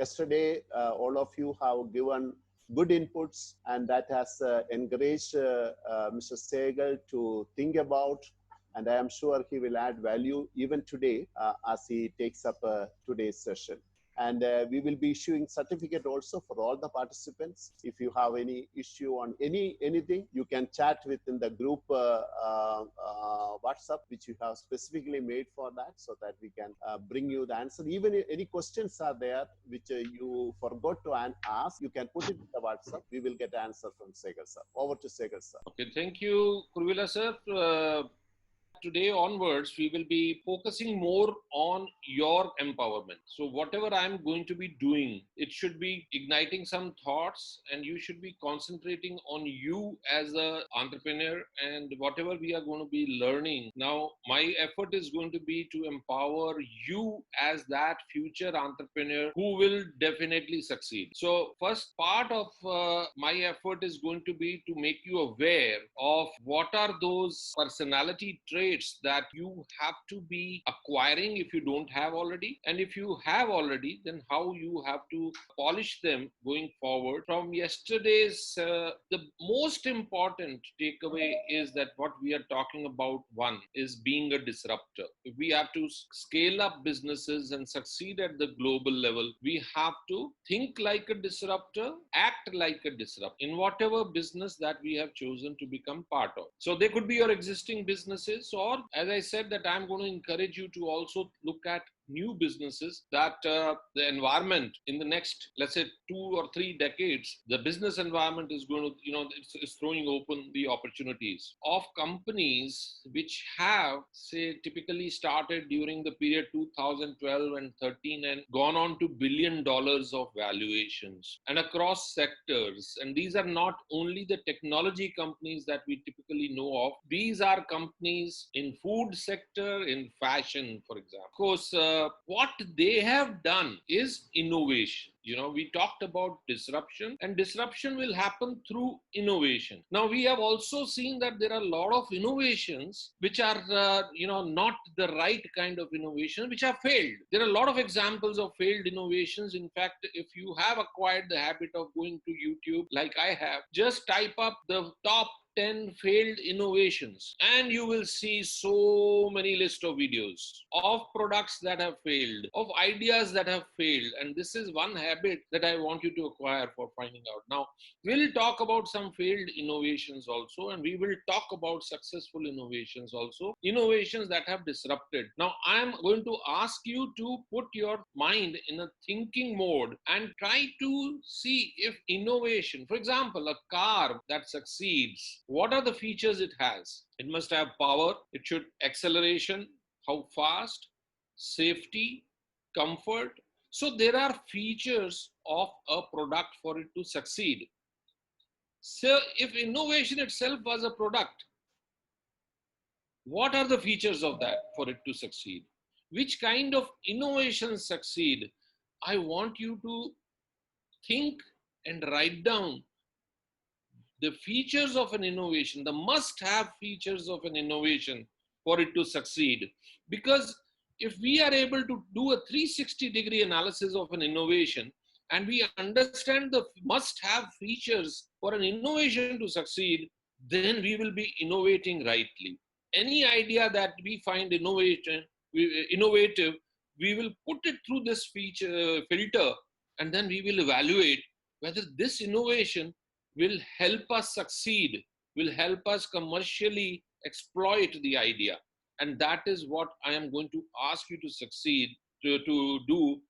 yesterday, all of you have given good inputs, and that has encouraged Mr. Sehgal to think about, and I am sure he will add value even today as he takes up today's session. And we will be issuing certificate also for all the participants. If you have any issue on anything, you can chat within the group WhatsApp, which you have specifically made for that, so that we can bring you the answer. Even if any questions are there which you forgot to ask, you can put it in the WhatsApp. We will get answer from Sehgal sir. Over to Sehgal sir. Okay, thank you, Kurvila sir. Today onwards, we will be focusing more on your empowerment. So whatever I'm going to be doing, it should be igniting some thoughts, and you should be concentrating on you as an entrepreneur, and whatever we are going to be learning. Now, my effort is going to be to empower you as that future entrepreneur who will definitely succeed. So first part of my effort is going to be to make you aware of what are those personality traits that you have to be acquiring if you don't have already, and if you have already, then how you have to polish them going forward. From yesterday's, the most important takeaway is that what we are talking about, one, is being a disruptor. If we have to scale up businesses and succeed at the global level, we have to think like a disruptor, act like a disruptor in whatever business that we have chosen to become part of. So they could be your existing businesses, or as I said, that I'm going to encourage you to also look at new businesses that the environment in the next, let's say, 2 or 3 decades, the business environment is going to, it's throwing open the opportunities of companies which have, say, typically started during the period 2012 and 13 and gone on to $1 billion of valuations and across sectors. And these are not only the technology companies that we typically know of. These are companies in food sector, in fashion, for example. Of course, what they have done is innovation. We talked about disruption, and disruption will happen through innovation. Now, we have also seen that there are a lot of innovations which are, not the right kind of innovation, which have failed. There are a lot of examples of failed innovations. In fact, if you have acquired the habit of going to YouTube, like I have, just type up the top 10 failed innovations, and you will see so many list of videos of products that have failed, of ideas that have failed. And this is one habit that I want you to acquire for finding out. Now, we'll talk about some failed innovations also, and we will talk about successful innovations also, innovations that have disrupted. Now, I'm going to ask you to put your mind in a thinking mode and try to see if innovation, for example, a car that succeeds, what are the features it has? It must have power. It should acceleration, how fast, safety, comfort. So there are features of a product for it to succeed. So if innovation itself was a product, what are the features of that for it to succeed? Which kind of innovations succeed? I want you to think and write down the features of an innovation, the must-have features of an innovation for it to succeed. Because if we are able to do a 360-degree analysis of an innovation, and we understand the must-have features for an innovation to succeed, then we will be innovating rightly. Any idea that we find innovative, we will put it through this filter, and then we will evaluate whether this innovation will help us succeed, will help us commercially exploit the idea. And that is what I am going to ask you to succeed, to do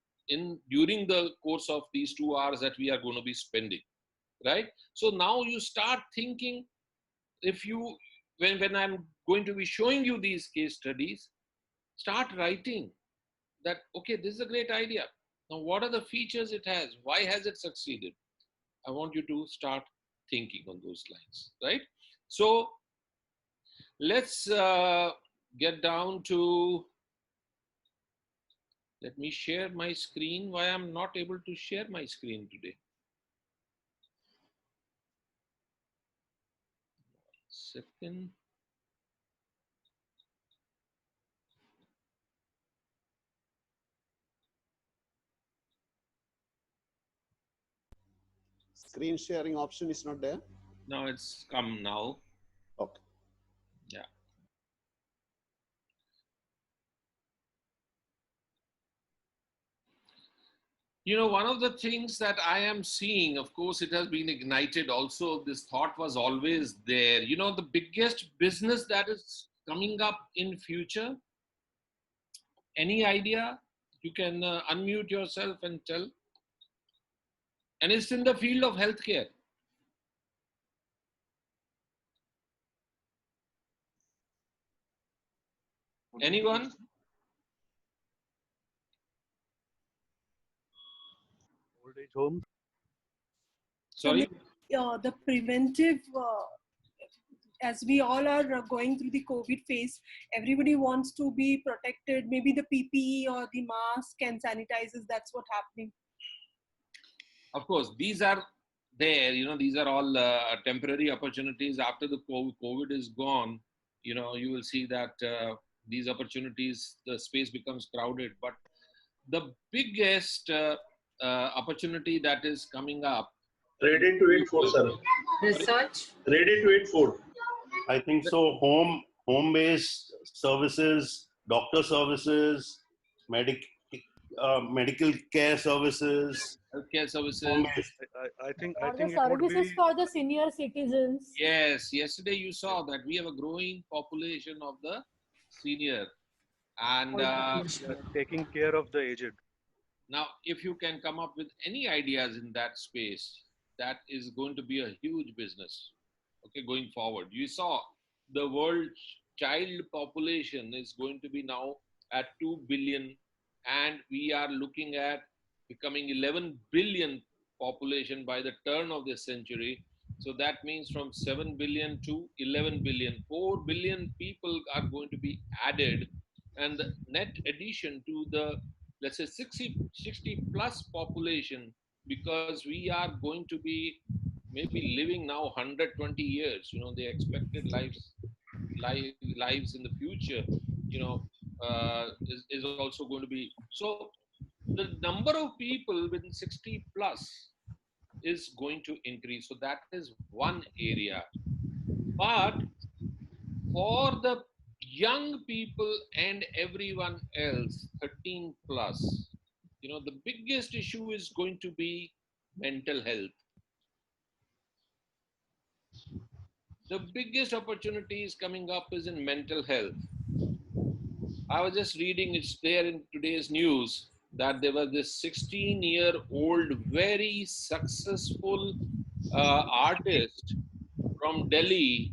during the course of these 2 hours that we are going to be spending, right? So now you start thinking, when I'm going to be showing you these case studies, start writing that, okay, this is a great idea. Now, what are the features it has? Why has it succeeded? I want you to start thinking on those lines, right? So let's get down to, let me share my screen. Why I'm not able to share my screen today? 1 second. screen sharing option is not there? No, it's come now. Okay. Yeah. You know, one of the things that I am seeing, of course, it has been ignited also. This thought was always there. You know, the biggest business that is coming up in future, any idea? You can unmute yourself and tell. And it's in the field of healthcare. Anyone? Old age home. Sorry? The preventive, as we all are going through the COVID phase, everybody wants to be protected. Maybe the PPE or the mask and sanitizers, that's what's happening. Of course, these are there, you know, these are all temporary opportunities. After the COVID is gone, you know, you will see that these opportunities, the space becomes crowded. But the biggest opportunity that is coming up. Ready to eat food, sir. Research. Ready to eat food. I think so. Home-based services, doctor services, medical care services. Healthcare services. Home-based. I think Or the it would services be. for the senior citizens. Yes, yesterday you saw that we have a growing population of the senior. And Taking care of the aged. now, if you can come up with any ideas in that space, that is going to be a huge business, okay, going forward. You saw the world child population is going to be now at 2 billion, and we are looking at becoming 11 billion population by the turn of this century. So that means from 7 billion to 11 billion, 4 billion people are going to be added, and the net addition to the, let's say, 60 plus population, because we are going to be maybe living now 120 years, you know, the expected lives in the future, you know, is also going to be. So the number of people within 60 plus is going to increase. So that is one area. But for the young people and everyone else, 13 plus, you know, the biggest issue is going to be mental health. The biggest opportunity is coming up is in mental health. I was just reading, it's there in today's news, that there was this 16-year-old very successful artist from Delhi.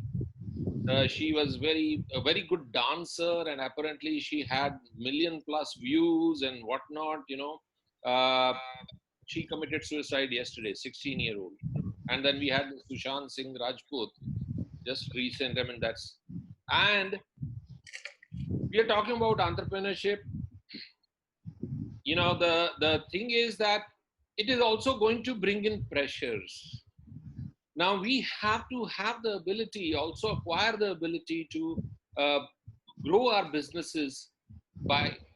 She was a very good dancer, and apparently she had million plus views and whatnot, you know. She committed suicide yesterday, 16-year-old. And then we had Sushant Singh Rajput, just recent. I mean, and we are talking about entrepreneurship. You know, the thing is that it is also going to bring in pressures. Now we have to have the ability, also acquire the ability to grow our businesses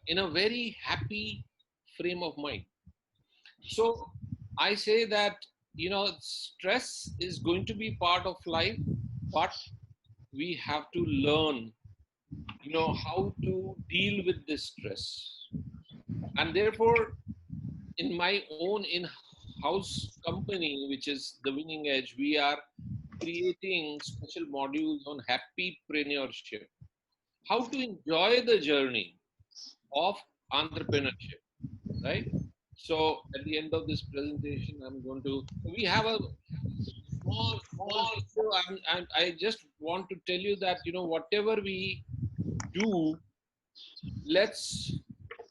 in a very happy frame of mind. So I say that, you know, stress is going to be part of life, but we have to learn, you know, how to deal with this stress. And therefore, in my own in-house company, which is the Winning Edge, we are creating special modules on happypreneurship, how to enjoy the journey of entrepreneurship, right? So at the end of this presentation, we have a small video. I just want to tell you that, you know, whatever we do, let's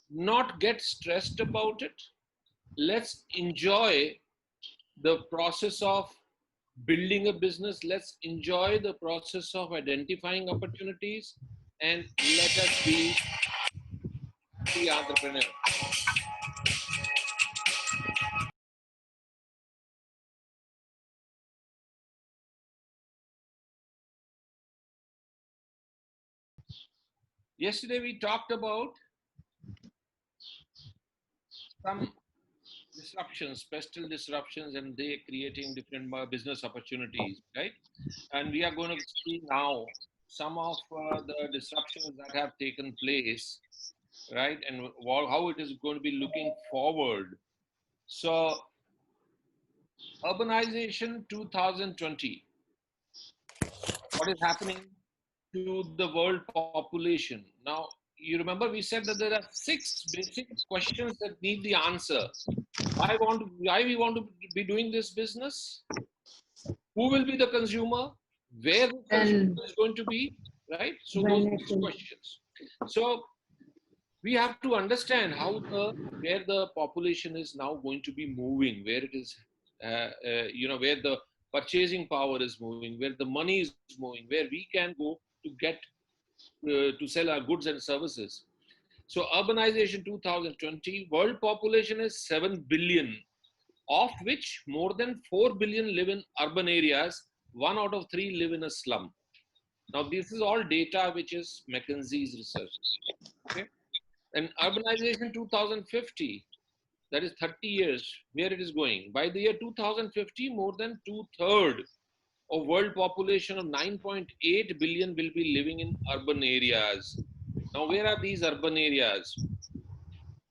not get stressed about it. Let's enjoy the process of building a business. Let's enjoy the process of identifying opportunities, and let us be happy entrepreneurs. Yesterday we talked about this disruptions, pestle disruptions, and they creating different business opportunities, right? And we are going to see now some of the disruptions that have taken place, right? And how it is going to be looking forward. So, urbanization 2020, what is happening to the world population? Now, you remember we said that there are 6 basic questions that need the answer. Why we want to be doing this business? Who will be the consumer? Where the consumer is going to be, right? So those 6 questions. So we have to understand where the population is now going to be moving, where it is, where the purchasing power is moving, where the money is moving, where we can go to get to sell our goods and services. So urbanization 2020, world population is 7 billion, of which more than 4 billion live in urban areas, 1 out of 3 live in a slum. Now, this is all data which is McKinsey's research. Okay? And urbanization 2050, that is 30 years, where it is going. By the year 2050, more than 2/3 of world population of 9.8 billion will be living in urban areas. Now, where are these urban areas?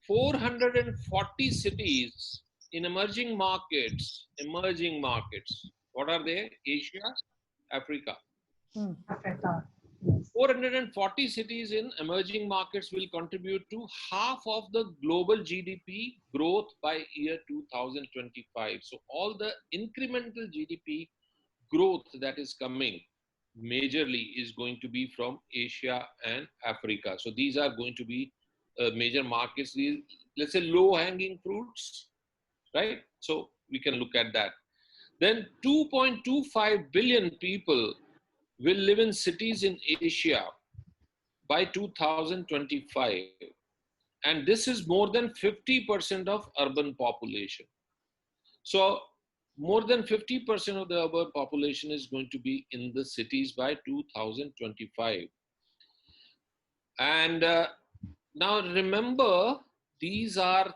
440 cities in emerging markets. Emerging markets. What are they? Asia, Africa. Africa. 440 cities in emerging markets will contribute to half of the global GDP growth by year 2025. So all the incremental GDP growth that is coming majorly is going to be from Asia and Africa. So these are going to be major markets. These, let's say, low-hanging fruits, right? So we can look at that. Then 2.25 billion people will live in cities in Asia by 2025. And this is more than 50% of urban population. So more than 50% of the urban population is going to be in the cities by 2025. And now remember, these are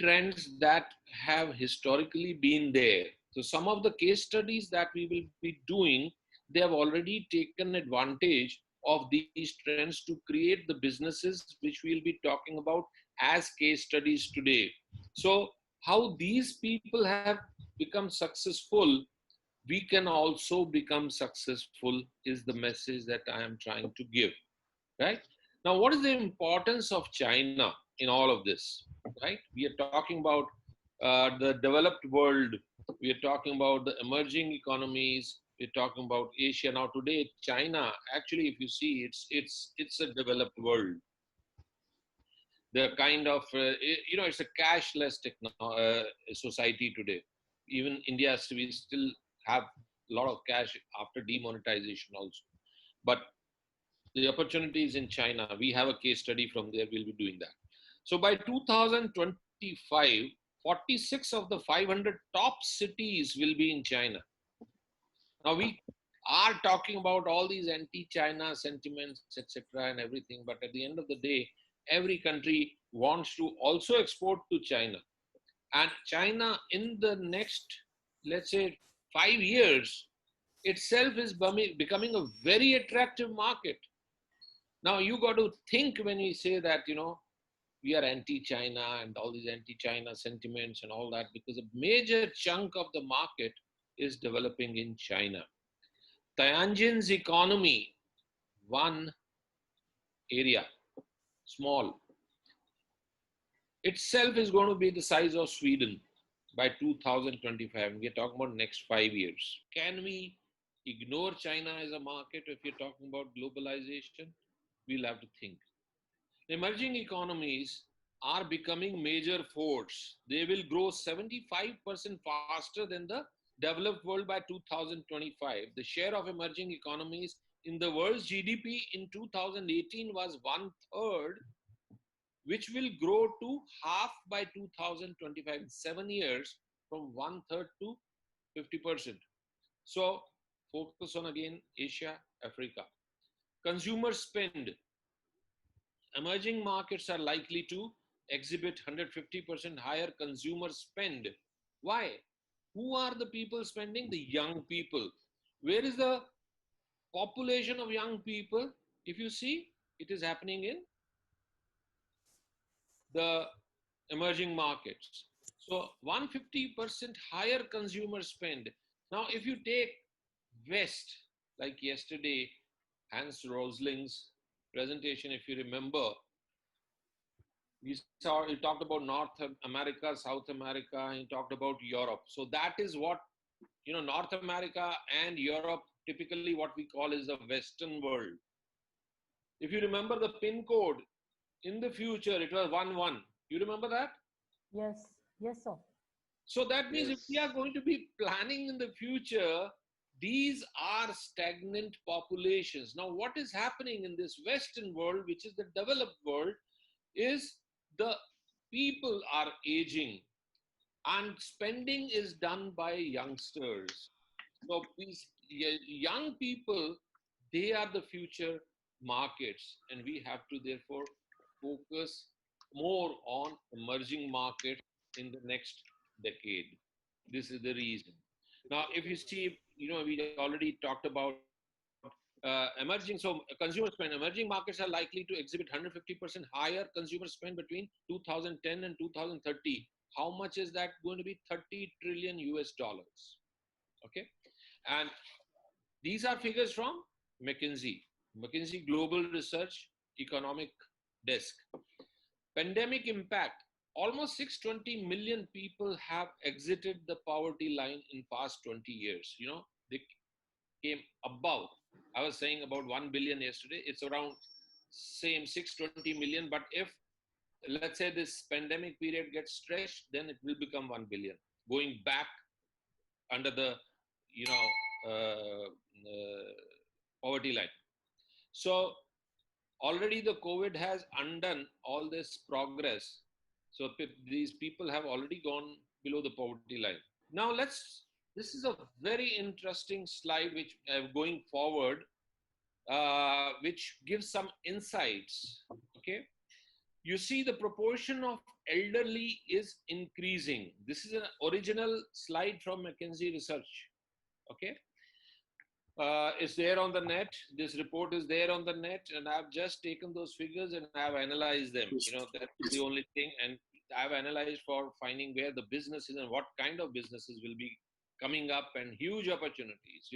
trends that have historically been there. So some of the case studies that we will be doing, they have already taken advantage of these trends to create the businesses which we'll be talking about as case studies today. So how these people have become successful, we can also become successful is the message that I am trying to give, right? Now, what is the importance of China in all of this, right? We are talking about the developed world. We are talking about the emerging economies. We're talking about Asia. Now, today, China, actually, if you see, it's a developed world. The kind of, it's a cashless society today. Even India, we still have a lot of cash after demonetization also. But the opportunities in China, we have a case study from there, we'll be doing that. So by 2025, 46 of the 500 top cities will be in China. Now we are talking about all these anti-China sentiments, etc. and everything, but at the end of the day, every country wants to also export to China. And China in the next, let's say, 5 years, itself is becoming a very attractive market. Now you got to think when we say that, we are anti-China and all these anti-China sentiments and all that, because a major chunk of the market is developing in China. Tianjin's economy, one area, small, itself is going to be the size of Sweden by 2025. We're talking about next 5 years. Can we ignore China as a market if you're talking about globalization? We'll have to think. Emerging economies are becoming major force. They will grow 75% faster than the developed world by 2025. The share of emerging economies in the world's GDP in 2018 was 1/3, which will grow to half by 2025, in 7 years, from 1/3 to 50%. So focus on, again, Asia, Africa. Consumer spend. Emerging markets are likely to exhibit 150% higher consumer spend. Why? Who are the people spending? The young people. Where is the population of young people? If you see, it is happening in the emerging markets. So 150% higher consumer spend. Now, if you take West, like yesterday, Hans Rosling's presentation, if you remember, we talked about North America, South America, and he talked about Europe. So that is what, North America and Europe, typically what we call is the Western world. If you remember the PIN code, in the future, it was 11. You remember that? Yes. Yes, sir. So that means if we are going to be planning in the future, these are stagnant populations. Now, what is happening in this Western world, which is the developed world, is the people are aging and spending is done by youngsters. So these young people, they are the future markets, and we have to therefore focus more on emerging markets in the next decade. This is the reason. Now, if you see, we already talked about emerging, so consumer spend, emerging markets are likely to exhibit 150% higher consumer spend between 2010 and 2030. How much is that going to be? 30 trillion US dollars. Okay. And these are figures from McKinsey Global Research Economic Desk. Pandemic impact. Almost 620 million people have exited the poverty line in past 20 years. They came above. I was saying about 1 billion yesterday. It's around same 620 million. But if, let's say, this pandemic period gets stretched, then it will become 1 billion, going back under the, poverty line. So already the COVID has undone all this progress. So these people have already gone below the poverty line. Now this is a very interesting slide which going forward, which gives some insights. Okay. You see the proportion of elderly is increasing. This is an original slide from McKinsey Research. Okay. It's there on the net. This report is there on the net, and I've just taken those figures and I've analyzed them. That's the only thing. And I've analyzed for finding where the businesses and what kind of businesses will be coming up and huge opportunities.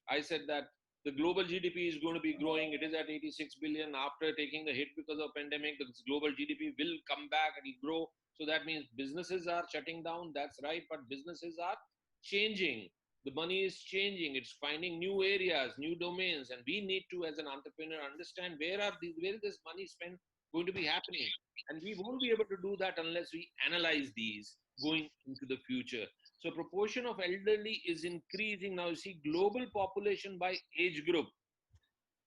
I said that the global GDP is going to be growing. It is at 86 billion. After taking the hit because of pandemic, the global GDP will come back and it will grow. So that means businesses are shutting down. That's right. But businesses are changing. The money is changing. It's finding new areas, new domains. And we need to, as an entrepreneur, understand where is this money spent going to be happening. And we won't be able to do that unless we analyze these going into the future. So proportion of elderly is increasing. Now you see global population by age group.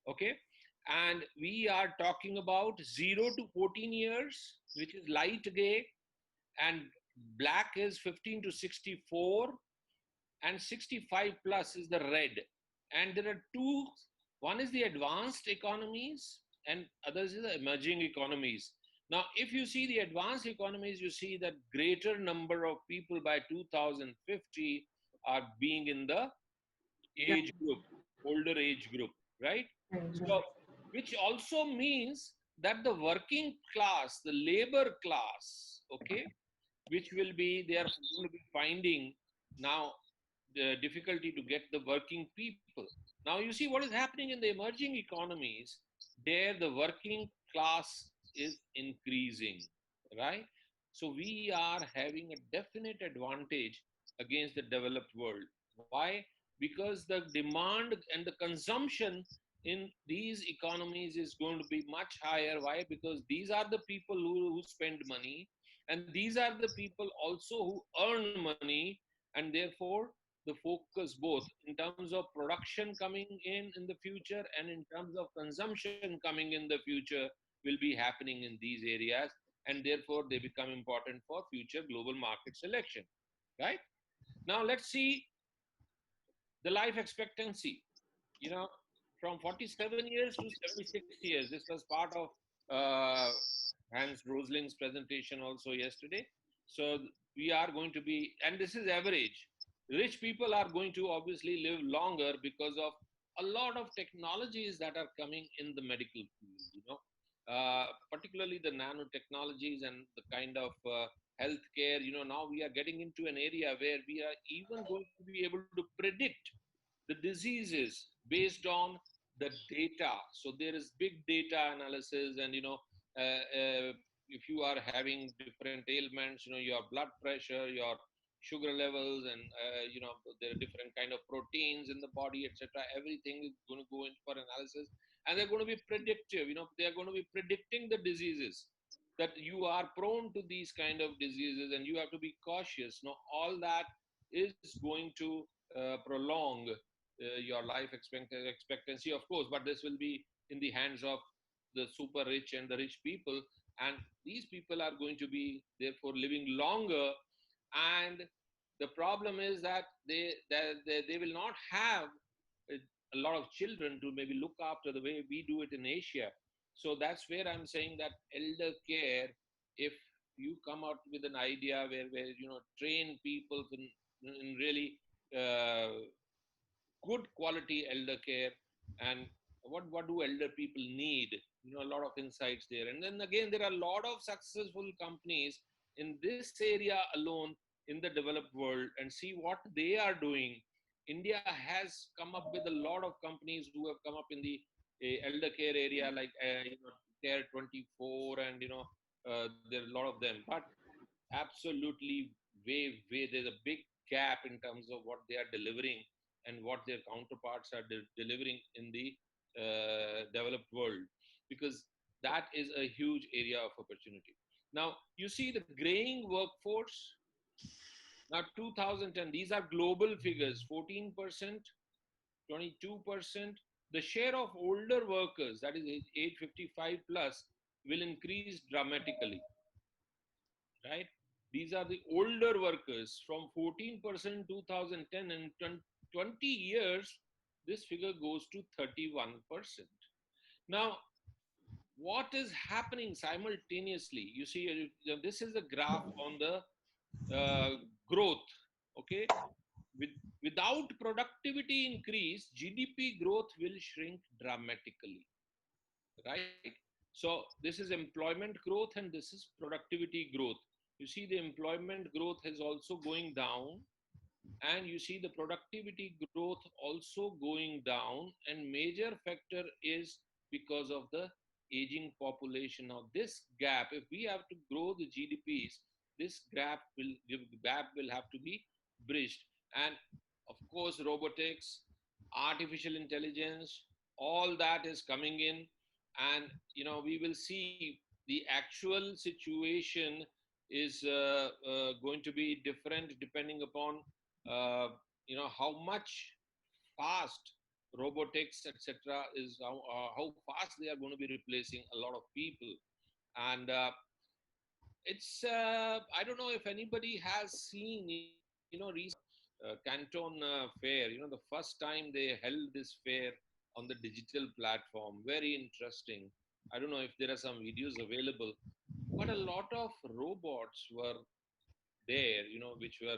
Okay. And we are talking about 0 to 14 years, which is light gray, and black is 15 to 64, and 65 plus is the red. And there are two, one is the advanced economies and others is the emerging economies. Now, if you see the advanced economies, you see that greater number of people by 2050 are being in the age group, older age group, right? So, which also means that the working class, the labor class, okay, which will be, they are going to be finding now the difficulty to get the working people. Now you see what is happening in the emerging economies. There the working class is increasing, right? So we are having a definite advantage against the developed world. Why? Because the demand and the consumption in these economies is going to be much higher. Why? Because these are the people who spend money, and these are the people also who earn money, and therefore the focus both in terms of production coming in the future and in terms of consumption coming in the future will be happening in these areas, and therefore they become important for future global market selection, right? Now let's see the life expectancy, from 47 years to 76 years. This was part of Hans Rosling's presentation also yesterday. So we are going to be, and this is average. Rich people are going to obviously live longer because of a lot of technologies that are coming in the medical field, particularly the nanotechnologies and the kind of healthcare. Now we are getting into an area where we are even going to be able to predict the diseases based on the data. So there is big data analysis, and if you are having different ailments, your blood pressure, your sugar levels, and there are different kind of proteins in the body, etc. Everything is going to go in for analysis, and they're going to be predictive. They are going to be predicting the diseases that you are prone to, these kind of diseases, and you have to be cautious. All that is going to prolong your life expectancy, of course, but this will be in the hands of the super rich and the rich people, and these people are going to be therefore living longer. And the problem is that they will not have a lot of children to maybe look after the way we do it in Asia. So that's where I'm saying that elder care, if you come out with an idea where train people in really good quality elder care, and what do elder people need, a lot of insights there. And then again, there are a lot of successful companies in this area alone in the developed world, and see what they are doing. India has come up with a lot of companies who have come up in the elder care area, like care 24, and there are a lot of them, but absolutely way there's a big gap in terms of what they are delivering and what their counterparts are delivering in the developed world, because that is a huge area of opportunity. Now you see the graying workforce. Now 2010, these are global figures: 14%, 22%. The share of older workers, that is age 55 plus, will increase dramatically, right? These are the older workers, from 14% in 2010, and 20 years, this figure goes to 31%. Now, what is happening simultaneously? You see, this is a graph on the growth, okay? Without productivity increase, GDP growth will shrink dramatically, right? So this is employment growth and this is productivity growth. You see the employment growth is also going down, and you see the productivity growth also going down, and major factor is because of the aging population. Now this gap, if we have to grow the GDPs, this gap will have to be bridged. And of course robotics, artificial intelligence, all that is coming in, and we will see the actual situation is going to be different depending upon how much fast robotics, etc., is, how fast they are going to be replacing a lot of people. And it's I don't know if anybody has seen recent Canton fair. The first time they held this fair on the digital platform, very interesting. I don't know if there are some videos available, but a lot of robots were there, which were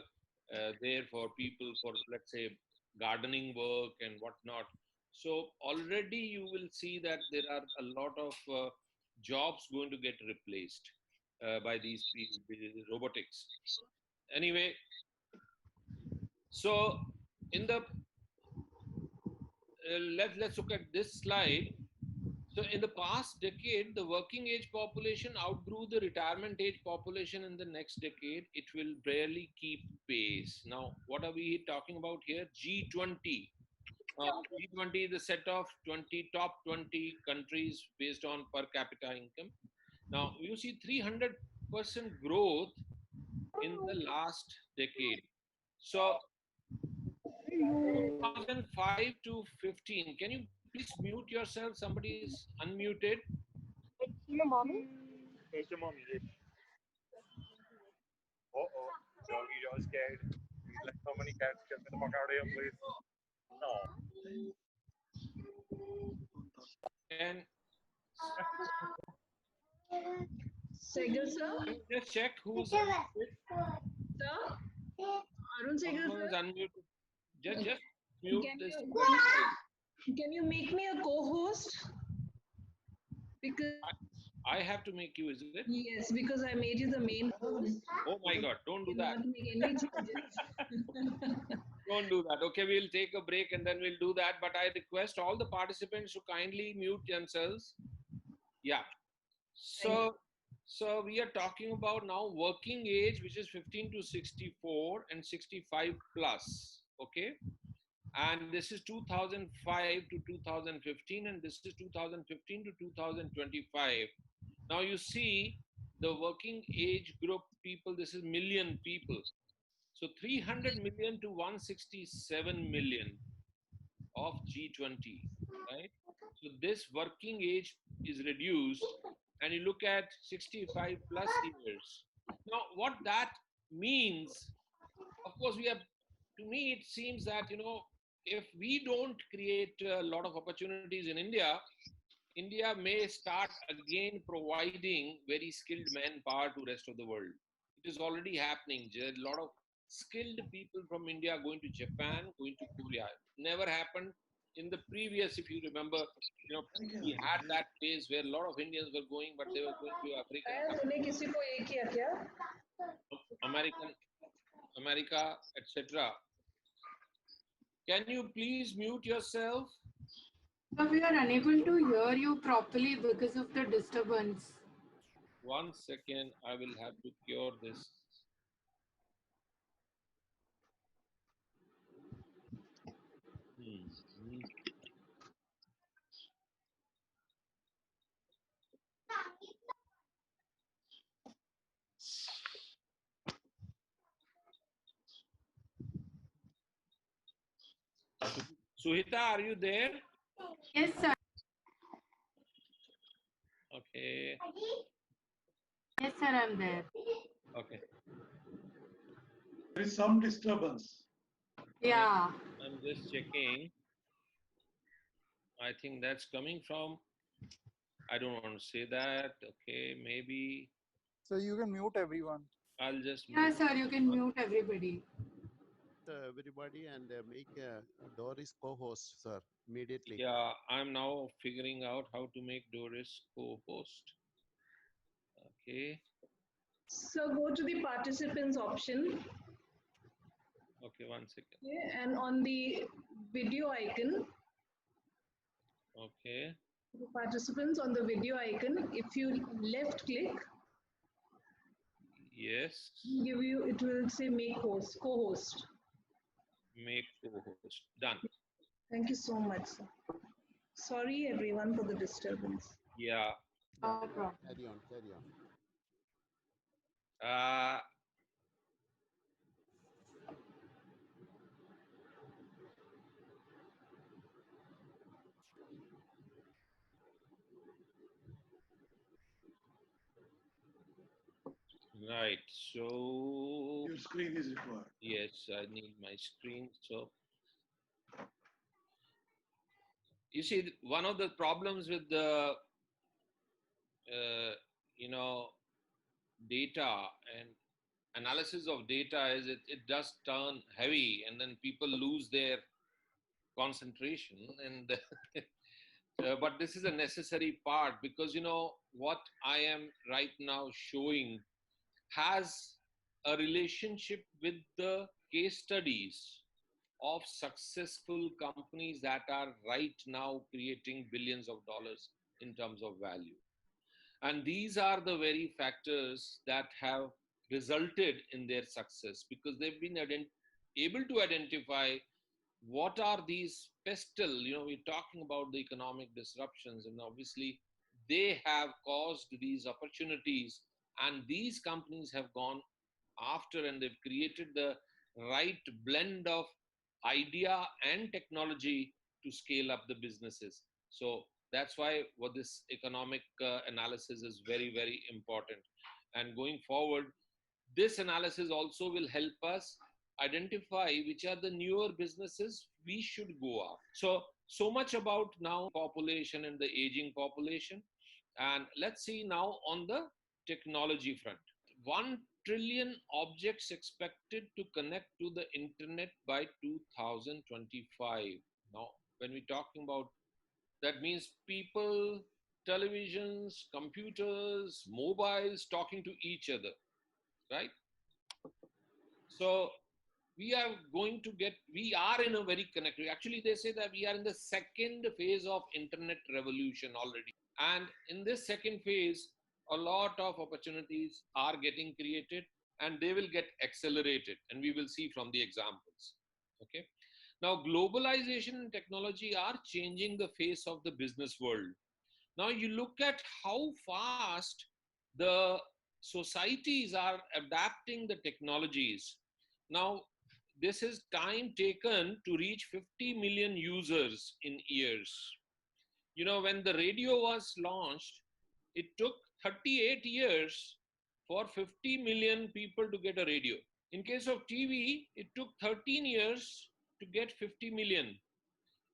there for people for, let's say, gardening work and whatnot. So already you will see that there are a lot of jobs going to get replaced by these robotics. Anyway, so in the let's look at this slide. So in the past decade, the working age population outgrew the retirement age population. In the next decade, it will barely keep pace. Now, what are we talking about here? G20. G20 is the set of top 20 countries based on per capita income. Now, you see 300% growth in the last decade. So 2005 to 15. Can you please mute yourself? Somebody is unmuted. It's your mommy? Where's your mommy? Uh-oh. You're scared. He's like so many cats. Get the fuck out of here, please. No. And Sehgal sir? Just check who's Sir? Arun Sehgal someone is sir? unmuted. Just mute Can this. can you make me a co-host? Because I have to make you, is it? yes, because I made you the main host. Oh my God, don't do that. Cannot make any changes. Don't do that. Okay, we'll take a break and then we'll do that. But I request all the participants to kindly mute themselves. Yeah. So we are talking about now working age, which is 15 to 64 and 65 plus. Okay. And this is 2005 to 2015, and this is 2015 to 2025. Now you see the working age group people, this is million people. So 300 million to 167 million of G20, right? So this working age is reduced, and you look at 65 plus years. Now, what that means, of course, to me, it seems that, if we don't create a lot of opportunities in India, India may start again providing very skilled manpower to rest of the world. It is already happening. There are a lot of skilled people from India going to Japan, going to Korea. Never happened in the previous, if you remember, we had that phase where a lot of Indians were going, but they were going to America, etc. Can you please mute yourself? We are unable to hear you properly because of the disturbance. 1 second, I will have to cure this. Suhita, are you there? Yes, sir. Okay. Yes, sir, I'm there. Okay. There is some disturbance. Yeah. I'm just checking. I think that's coming from, I don't want to say that. Okay, maybe. So you can mute everyone. I'll just Yeah, sir, you can mute everybody. Everybody and make Doris co-host, sir, immediately. Yeah, I'm now figuring out how to make Doris co-host. Okay. So go to the participants option. Okay, 1 second. Okay, and on the video icon. Okay. The participants on the video icon, if you left click. Yes. It will say make host, co-host. Make co-host. Done. Thank you so much, sir. Sorry everyone for the disturbance. Yeah. No problem. Carry on, carry on. Right. So Your screen is required. yes, I need my screen. So you see, one of the problems with the data and analysis of data is it does turn heavy, and then people lose their concentration. And but this is a necessary part, because what I am right now showing has a relationship with the case studies of successful companies that are right now creating billions of dollars in terms of value. And these are the very factors that have resulted in their success, because they've been able to identify what are these pestle, we're talking about the economic disruptions, and obviously they have caused these opportunities, and these companies have gone after, and they've created the right blend of idea and technology to scale up the businesses. So that's why what this economic analysis is very, very important. And going forward, this analysis also will help us identify which are the newer businesses we should go after. So much about now population and the aging population. And let's see now on the technology front. 1 trillion objects expected to connect to the internet by 2025. Now, when we're talking about that, means people, televisions, computers, mobiles talking to each other, right? So we are in a very connected. Actually, they say that we are in the second phase of internet revolution already. And in this second phase, a lot of opportunities are getting created and they will get accelerated. And we will see from the examples. Okay. Now, globalization and technology are changing the face of the business world. Now, you look at how fast the societies are adapting the technologies. Now, this is time taken to reach 50 million users in years. You know, when the radio was launched, it took 38 years for 50 million people to get a radio. In case of TV, it took 13 years to get 50 million.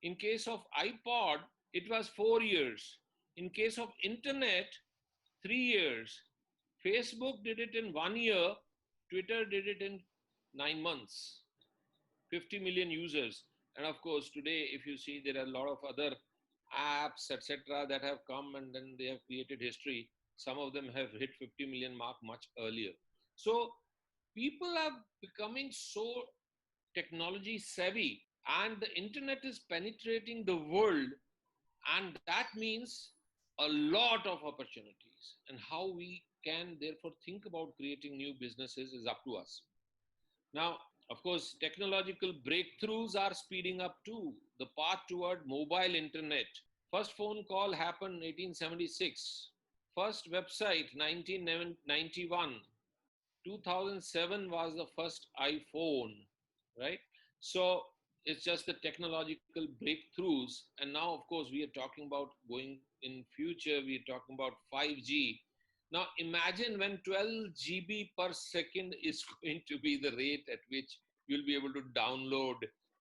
In case of iPod, it was 4 years. In case of internet, 3 years. Facebook did it in 1 year. Twitter did it in 9 months. 50 million users. And of course, today, if you see, there are a lot of other apps, etc., that have come and then they have created history. Some of them have hit 50 million mark much earlier. So people are becoming so technology savvy, and the internet is penetrating the world, and that means a lot of opportunities. And how we can therefore think about creating new businesses is up to us. Now, of course, technological breakthroughs are speeding up too. The path toward mobile internet. First phone call happened 1876. First website 1991. 2007 was the first iPhone, right? So it's just the technological breakthroughs. And now, of course, we are talking about going in future, we are talking about 5G. Now imagine when 12 GB per second is going to be the rate at which you'll be able to download.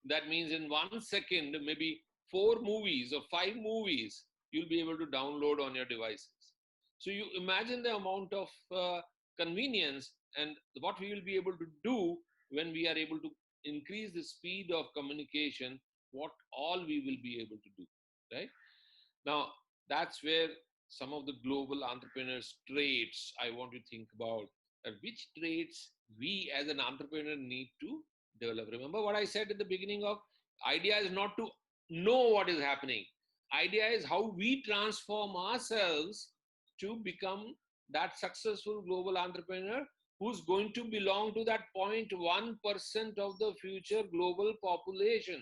That means in 1 second, maybe 4 movies or 5 movies, you'll be able to download on your devices. So you imagine the amount of convenience and what we will be able to do when we are able to increase the speed of communication, what all we will be able to do, right? Now, that's where some of the global entrepreneurs' traits I want to think about, which traits we as an entrepreneur need to develop. Remember what I said at the beginning of, idea is not to know what is happening. Idea is how we transform ourselves to become that successful global entrepreneur who's going to belong to that 0.1% of the future global population.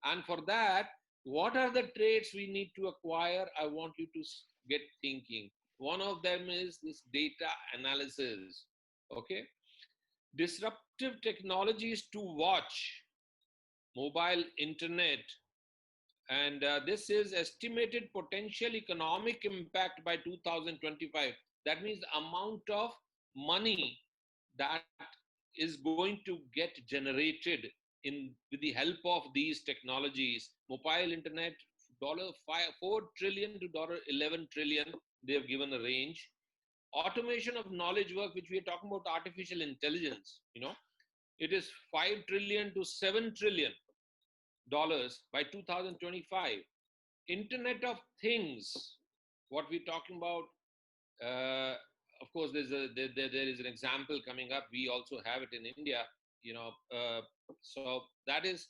And for that, what are the traits we need to acquire? I want you to get thinking. One of them is this data analysis, okay? Disruptive technologies to watch, mobile internet, and this is estimated potential economic impact by 2025. That means the amount of money that is going to get generated with the help of these technologies. Mobile internet, $4 trillion to $11 trillion, they have given a range. Automation of knowledge work, which we are talking about artificial intelligence, you know, it is $5 trillion to $7 trillion by 2025. Internet of Things, what we're talking about, of course, there is an example coming up. We also have it in India, you know. So that is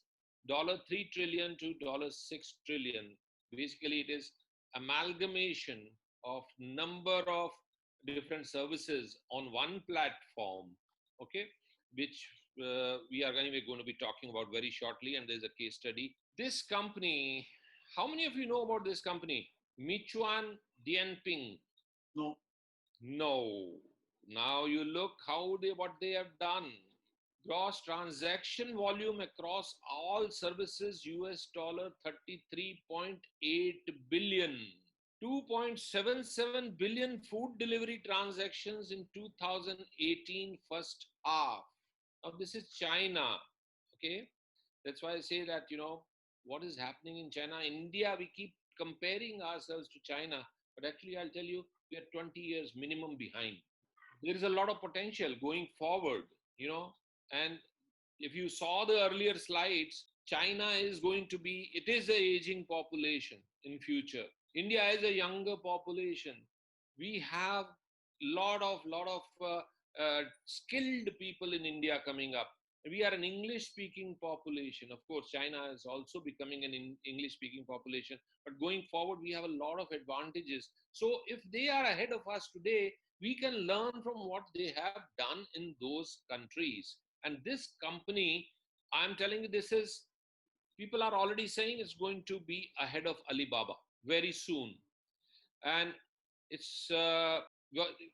$3 trillion to $6 trillion. Basically, it is amalgamation of number of different services on one platform, okay, which we are anyway going to be talking about very shortly, and there's a case study. This company, how many of you know about this company? Michuan Dianping. No. No. Now you look what they have done. Gross transaction volume across all services, US dollar 33.8 billion. 2.77 billion food delivery transactions in 2018 first half. Now this is China, okay? That's why I say that, you know, what is happening in China? India, we keep comparing ourselves to China, but actually I'll tell you, we are 20 years minimum behind. there is a lot of potential going forward, and if you saw the earlier slides, China is going to be, it is an aging population in future. India is a younger population. We have lot of skilled people in India coming up. We are an English-speaking population. Of course, China is also becoming an English-speaking population. But going forward, we have a lot of advantages. So if they are ahead of us today, we can learn from what they have done in those countries. And this company, I'm telling you, people are already saying it's going to be ahead of Alibaba very soon. And it's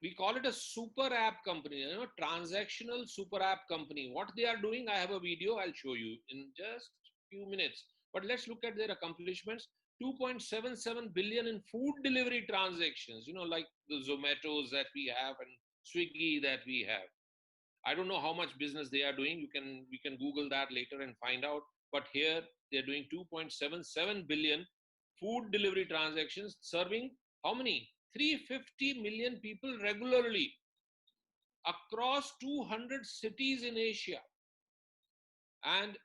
we call it a super app company, transactional super app company. What they are doing, I have a video, I'll show you in just a few minutes. But let's look at their accomplishments. 2.77 billion in food delivery transactions, like the Zomatos that we have and Swiggy that we have. I don't know how much business they are doing. We can Google that later and find out. But here they're doing 2.77 billion food delivery transactions, serving how many? 350 million people regularly across 200 cities in Asia and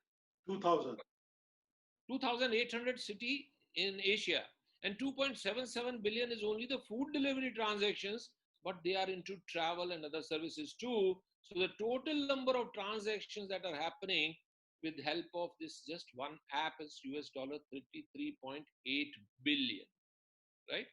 2,800 cities in Asia. And 2.77 billion is only the food delivery transactions, but they are into travel and other services too. So the total number of transactions that are happening with help of this just one app is $33.8 billion, right?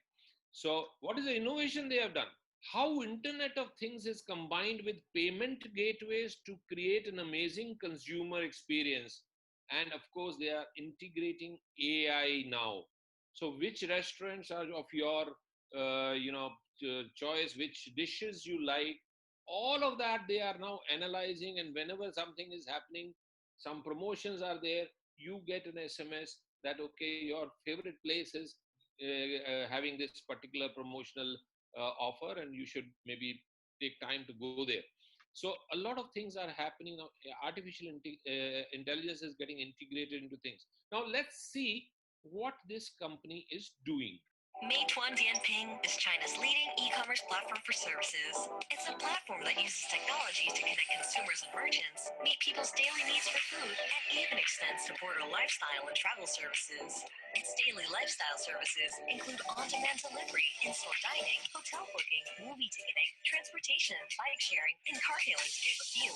So what is the innovation they have done? How Internet of Things is combined with payment gateways to create an amazing consumer experience. And of course, they are integrating AI now. So which restaurants are of your, choice, which dishes you like, all of that they are now analyzing. And whenever something is happening, some promotions are there, you get an SMS that, okay, your favorite place is having this particular promotional offer, and you should maybe take time to go there. So a lot of things are happening now. Artificial intelligence is getting integrated into things. Now let's see what this company is doing. MDPDay2 is China's leading e-commerce platform for services. It's a platform that uses technology to connect consumers and merchants, meet people's daily needs for food, and even extends to border lifestyle and travel services. Its daily lifestyle services include on-demand delivery, in-store dining, hotel booking, movie ticketing, transportation, bike sharing, and car hailing, to name a few.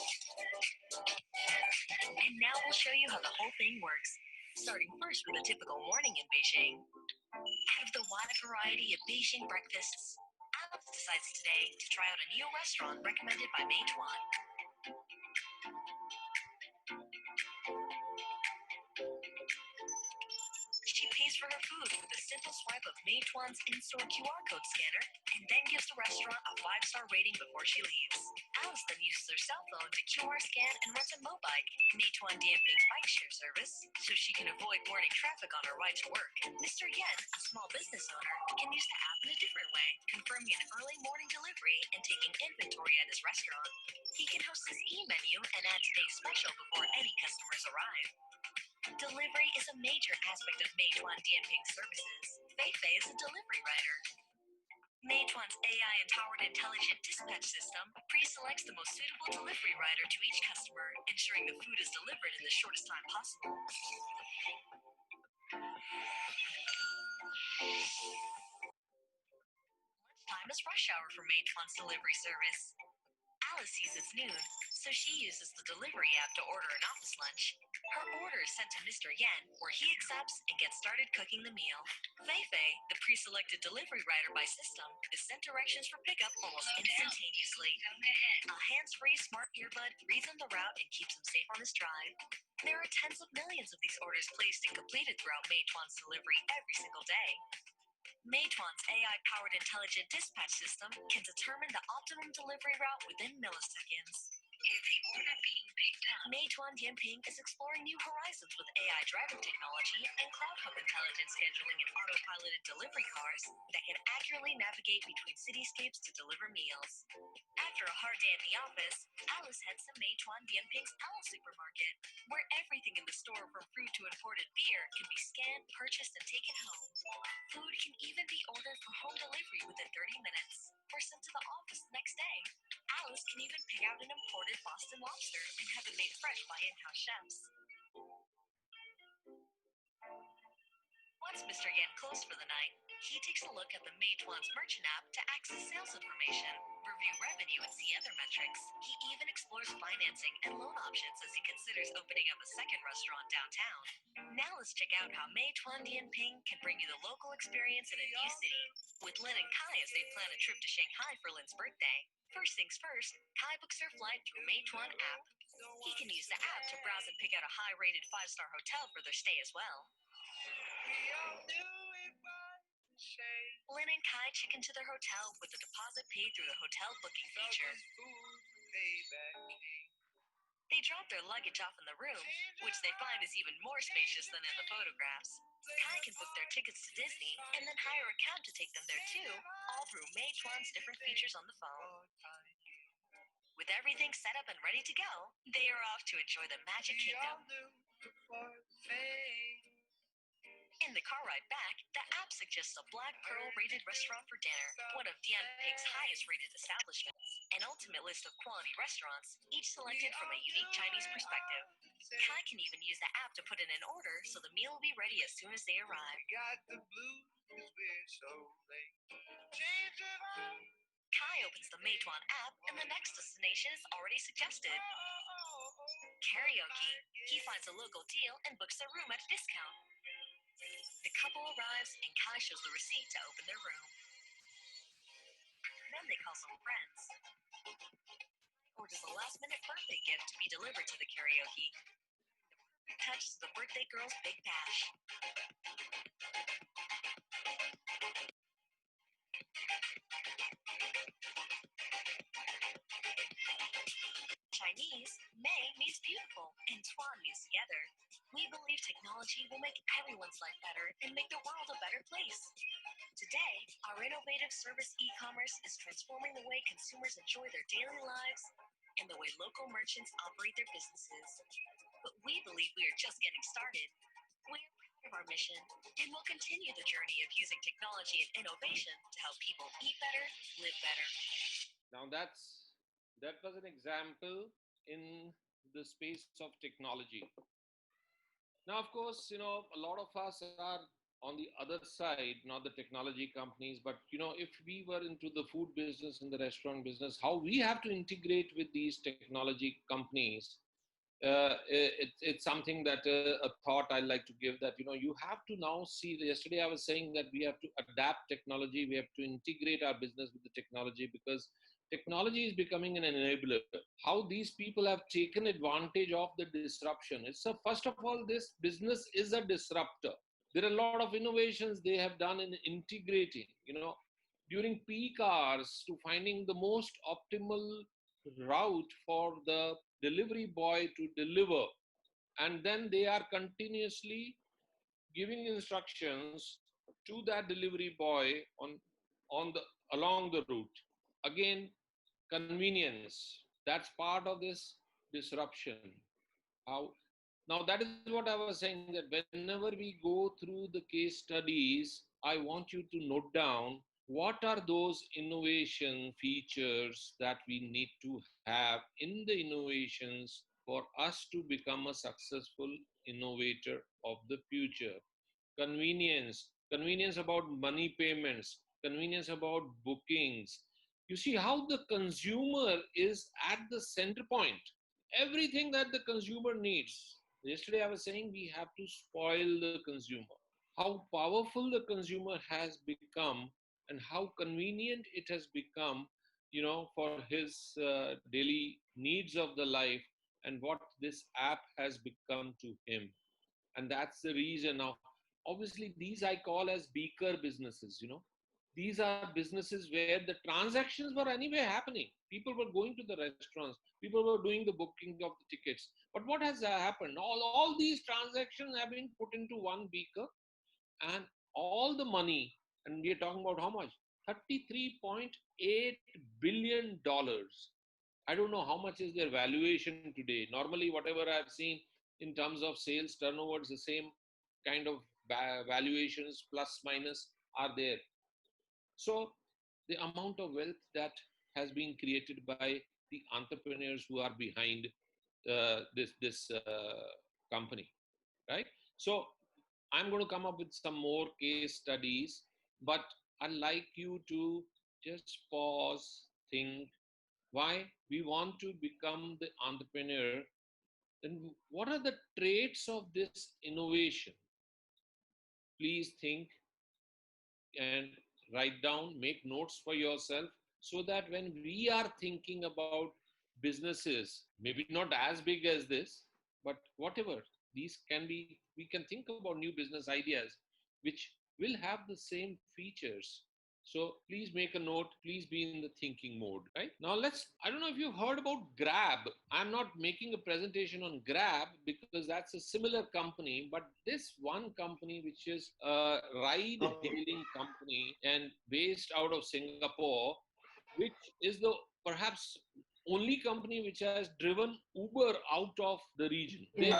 And now we'll show you how the whole thing works, starting first with a typical morning in Beijing. Out of the wide variety of Beijing breakfasts, Alice decides today to try out a new restaurant recommended by Meituan. She pays for her food with a simple swipe of Meituan's in-store QR code scanner and then gives the restaurant a 5-star rating before she leaves. Alice then uses her cell phone to QR scan and rents a mobike, MDPDay's bike share service, so she can avoid morning traffic on her ride to work. Mr. Yen, a small business owner, can use the app in a different way, confirming an early morning delivery and taking inventory at his restaurant. He can host his e-menu and add today's special before any customers arrive. Delivery is a major aspect of MDPDay's services. Fei is a delivery rider. Meituan's AI-empowered intelligent dispatch system pre-selects the most suitable delivery rider to each customer, ensuring the food is delivered in the shortest time possible. Lunchtime is rush hour for Meituan's delivery service. Alice sees it's noon, so she uses the delivery app to order an office lunch. Her order is sent to Mr. Yen, where he accepts and gets started cooking the meal. Fei, the pre-selected delivery rider by system, is sent directions for pickup almost instantaneously. A hands-free smart earbud reads him the route and keeps him safe on his drive. There are tens of millions of these orders placed and completed throughout Meituan's delivery every single day. Meituan's AI-powered intelligent dispatch system can determine the optimum delivery route within milliseconds. MDPDay is exploring new horizons with AI driving technology and cloud hub intelligent scheduling and auto-piloted delivery cars that can accurately navigate between cityscapes to deliver meals. After After a hard day at the office, Alice heads to Meituan Dianping's Owl Supermarket, where everything in the store from fruit to imported beer can be scanned, purchased, and taken home. Food can even be ordered for home delivery within 30 minutes or sent to the office the next day. Alice can even pick out an imported Boston lobster and have it made fresh by in-house chefs. Once Mr. Yan closed for the night, he takes a look at the Meituan's merchant app to access sales information, review revenue, and see other metrics. He even explores financing and loan options as he considers opening up a second restaurant downtown. Now let's check out how Meituan Dianping can bring you the local experience in a new city. With Lin and Kai as they plan a trip to Shanghai for Lin's birthday. First things first, Kai books their flight through Meituan app. He can use the app to browse and pick out a high-rated 5-star hotel for their stay as well. Lin and Kai check into their hotel with a deposit paid through the hotel booking feature. They drop their luggage off in the room, which they find is even more spacious than in the photographs. Kai can book their tickets to Disney and then hire a cab to take them there too, all through Meituan's different features on the phone. With everything set up and ready to go, they are off to enjoy the Magic Kingdom. In the car ride back, the app suggests a Black Pearl rated restaurant for dinner, one of Dianping's highest rated establishments, an ultimate list of quality restaurants, each selected from a unique Chinese perspective. Kai can even use the app to put in an order so the meal will be ready as soon as they arrive. Kai opens the Meituan app and the next destination is already suggested. Karaoke. He finds a local deal and books their room at a discount. The couple arrives and Kai shows the receipt to open their room. Then they call some friends. Orders a last-minute birthday gift to be delivered to the karaoke. The perfect touch to the birthday girl's big bash. Chinese, May means beautiful, and Tuan means together. We believe technology will make everyone's life better and make the world a better place. Today, our innovative service e-commerce is transforming the way consumers enjoy their daily lives and the way local merchants operate their businesses. But we believe we are just getting started. We are proud of our mission and will continue the journey of using technology and innovation to help people eat better, live better. Now that was an example in the space of technology. Now, of course, a lot of us are on the other side, not the technology companies, but, if we were into the food business and the restaurant business, how we have to integrate with these technology companies, it's something that a thought I like to give that, you have to now see, yesterday I was saying that we have to adapt technology, we have to integrate our business with the technology because technology is becoming an enabler. How these people have taken advantage of the disruption. First of all, this business is a disruptor. There are a lot of innovations they have done in integrating, during peak hours to finding the most optimal route for the delivery boy to deliver. And then they are continuously giving instructions to that delivery boy along the route. Again, convenience. That's part of this disruption. Now that is what I was saying, that whenever we go through the case studies, I want you to note down what are those innovation features that we need to have in the innovations for us to become a successful innovator of the future. Convenience about money payments, convenience about bookings. You see how the consumer is at the center point. Everything that the consumer needs. Yesterday I was saying we have to spoil the consumer. How powerful the consumer has become and how convenient it has become, for his daily needs of the life and what this app has become to him. And that's the reason now, obviously these I call as beaker businesses, These are businesses where the transactions were anyway happening. People were going to the restaurants. People were doing the booking of the tickets. But what has happened? All these transactions have been put into one beaker and all the money, and we are talking about how much? $33.8 billion. I don't know how much is their valuation today. Normally, whatever I've seen in terms of sales turnover, the same kind of valuations plus minus are there. So the amount of wealth that has been created by the entrepreneurs who are behind this company, right? So I'm going to come up with some more case studies, but I'd like you to just pause, think why we want to become the entrepreneur, then what are the traits of this innovation? Please think and write down, make notes for yourself, so that when we are thinking about businesses, maybe not as big as this, but whatever, these can be, we can think about new business ideas which will have the same features. So please make a note, please be in the thinking mode, right? Now I don't know if you've heard about Grab. I'm not making a presentation on Grab because that's a similar company, but this one company, which is a ride hailing company and based out of Singapore, which is the perhaps only company which has driven Uber out of the region. They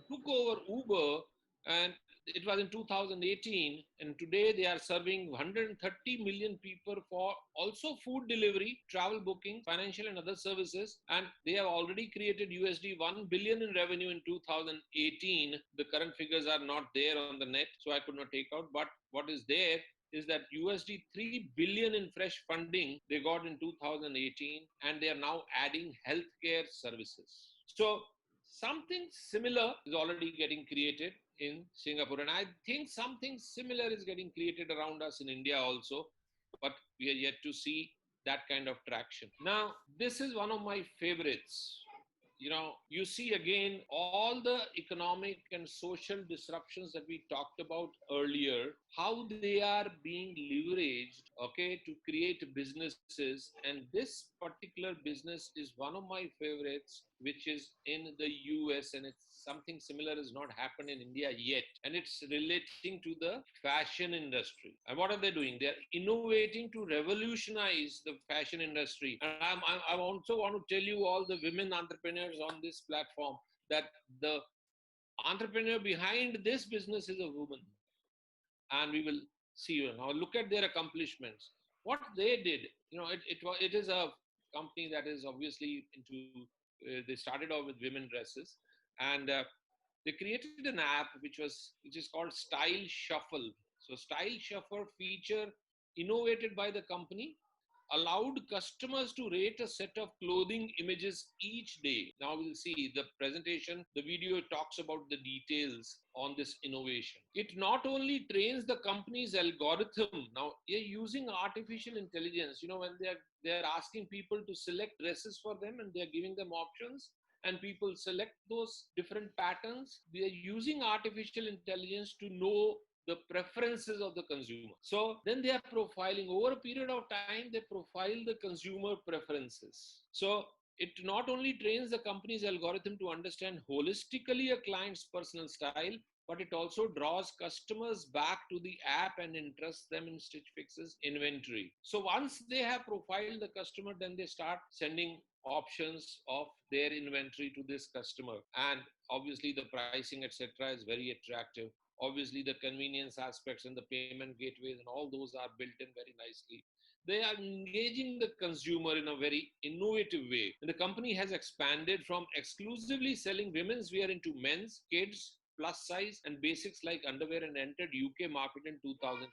took over Uber and it was in 2018, and today they are serving 130 million people for also food delivery, travel booking, financial and other services, and they have already created USD 1 billion in revenue in 2018. The current figures are not there on the net, so I could not take out, but what is there is that USD 3 billion in fresh funding they got in 2018, and they are now adding healthcare services. So something similar is already getting created in Singapore, and I think something similar is getting created around us in India also, but we are yet to see that kind of traction. Now, this is one of my favorites. You know, you see again all the economic and social disruptions that we talked about earlier, how they are being leveraged, okay, to create businesses. And this particular business is one of my favorites, which is in the US, and it's something similar has not happened in India yet. And it's relating to the fashion industry. And what are they doing? They're innovating to revolutionize the fashion industry. And I also want to tell you, all the women entrepreneurs on this platform, that the entrepreneur behind this business is a woman. And we will see you now. Look at their accomplishments. What they did, you know, it is a company that is obviously into, they started off with women dresses, and they created an app which is called Style Shuffle. So Style Shuffle feature innovated by the company allowed customers to rate a set of clothing images each day. Now we'll see the presentation, the video talks about the details on this innovation. It not only trains the company's algorithm, now they're using artificial intelligence, you know, when they're asking people to select dresses for them and they're giving them options, and people select those different patterns, they are using artificial intelligence to know the preferences of the consumer. So then they are profiling over a period of time, they profile the consumer preferences. So it not only trains the company's algorithm to understand holistically a client's personal style, but it also draws customers back to the app and interests them in Stitch Fix's inventory. So once they have profiled the customer, then they start sending options of their inventory to this customer. And obviously the pricing, etc., is very attractive. Obviously, the convenience aspects and the payment gateways and all those are built in very nicely. They are engaging the consumer in a very innovative way. And the company has expanded from exclusively selling women's wear into men's, kids, plus size, and basics like underwear, and entered UK market in 2018.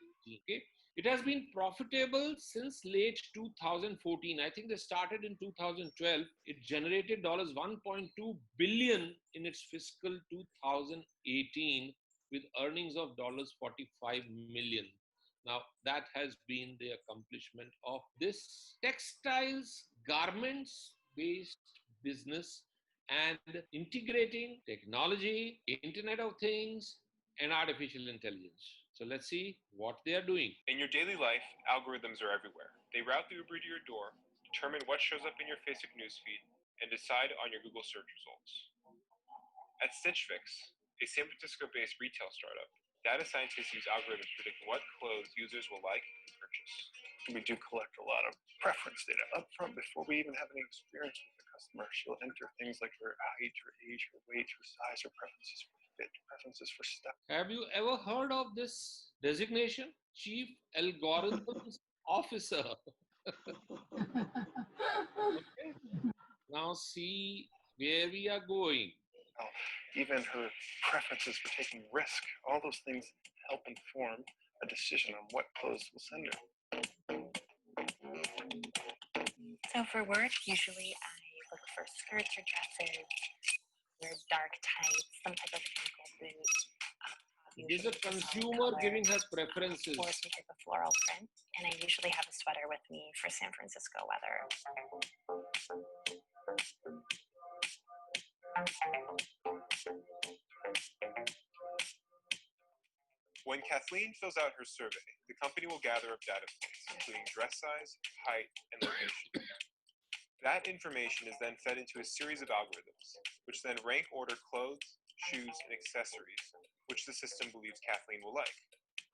Okay? It has been profitable since late 2014. I think they started in 2012. It generated $1.2 billion in its fiscal 2018, with earnings of $45 million. Now, that has been the accomplishment of this textiles, garments-based business, and integrating technology, Internet of Things, and artificial intelligence. So let's see what they are doing. In your daily life, algorithms are everywhere. They route the Uber to your door, determine what shows up in your Facebook newsfeed, and decide on your Google search results. At Stitch Fix, a San Francisco-based retail startup, Data scientists use algorithms to predict what clothes users will like and purchase. We do collect a lot of preference data up front before we even have any experience with the customer. She'll enter things like her height, her age, her weight, her size, her preferences for fit, preferences for step. Have you ever heard of this designation? Chief Algorithms Officer. Okay. Now see where we are going. Even her preferences for taking risk, all those things help inform a decision on what clothes we'll send her. So for work, usually I look for skirts or dresses, wear dark tights, some type of ankle boot. There's a consumer giving her preferences. Or some type of floral print, and I usually have a sweater with me for San Francisco weather. When Kathleen fills out her survey, the company will gather up data points, including dress size, height, and location. That information is then fed into a series of algorithms, which then rank order clothes, shoes, and accessories, which the system believes Kathleen will like.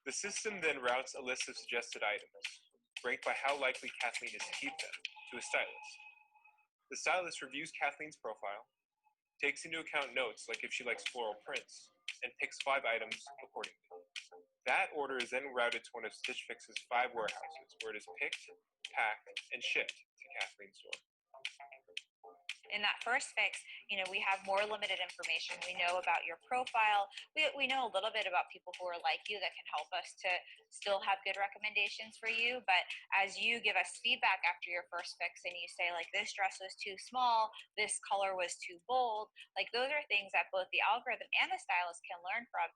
The system then routes a list of suggested items, ranked by how likely Kathleen is to keep them, to a stylist. The stylist reviews Kathleen's profile, takes into account notes like if she likes floral prints, and picks 5 items accordingly. That order is then routed to one of Stitch Fix's 5 warehouses, where it is picked, packed, and shipped to Kathleen's store. In that first fix, we have more limited information. We know about your profile. We know a little bit about people who are like you that can help us to still have good recommendations for you. But as you give us feedback after your first fix and you say, like, this dress was too small, this color was too bold, like, those are things that both the algorithm and the stylist can learn from.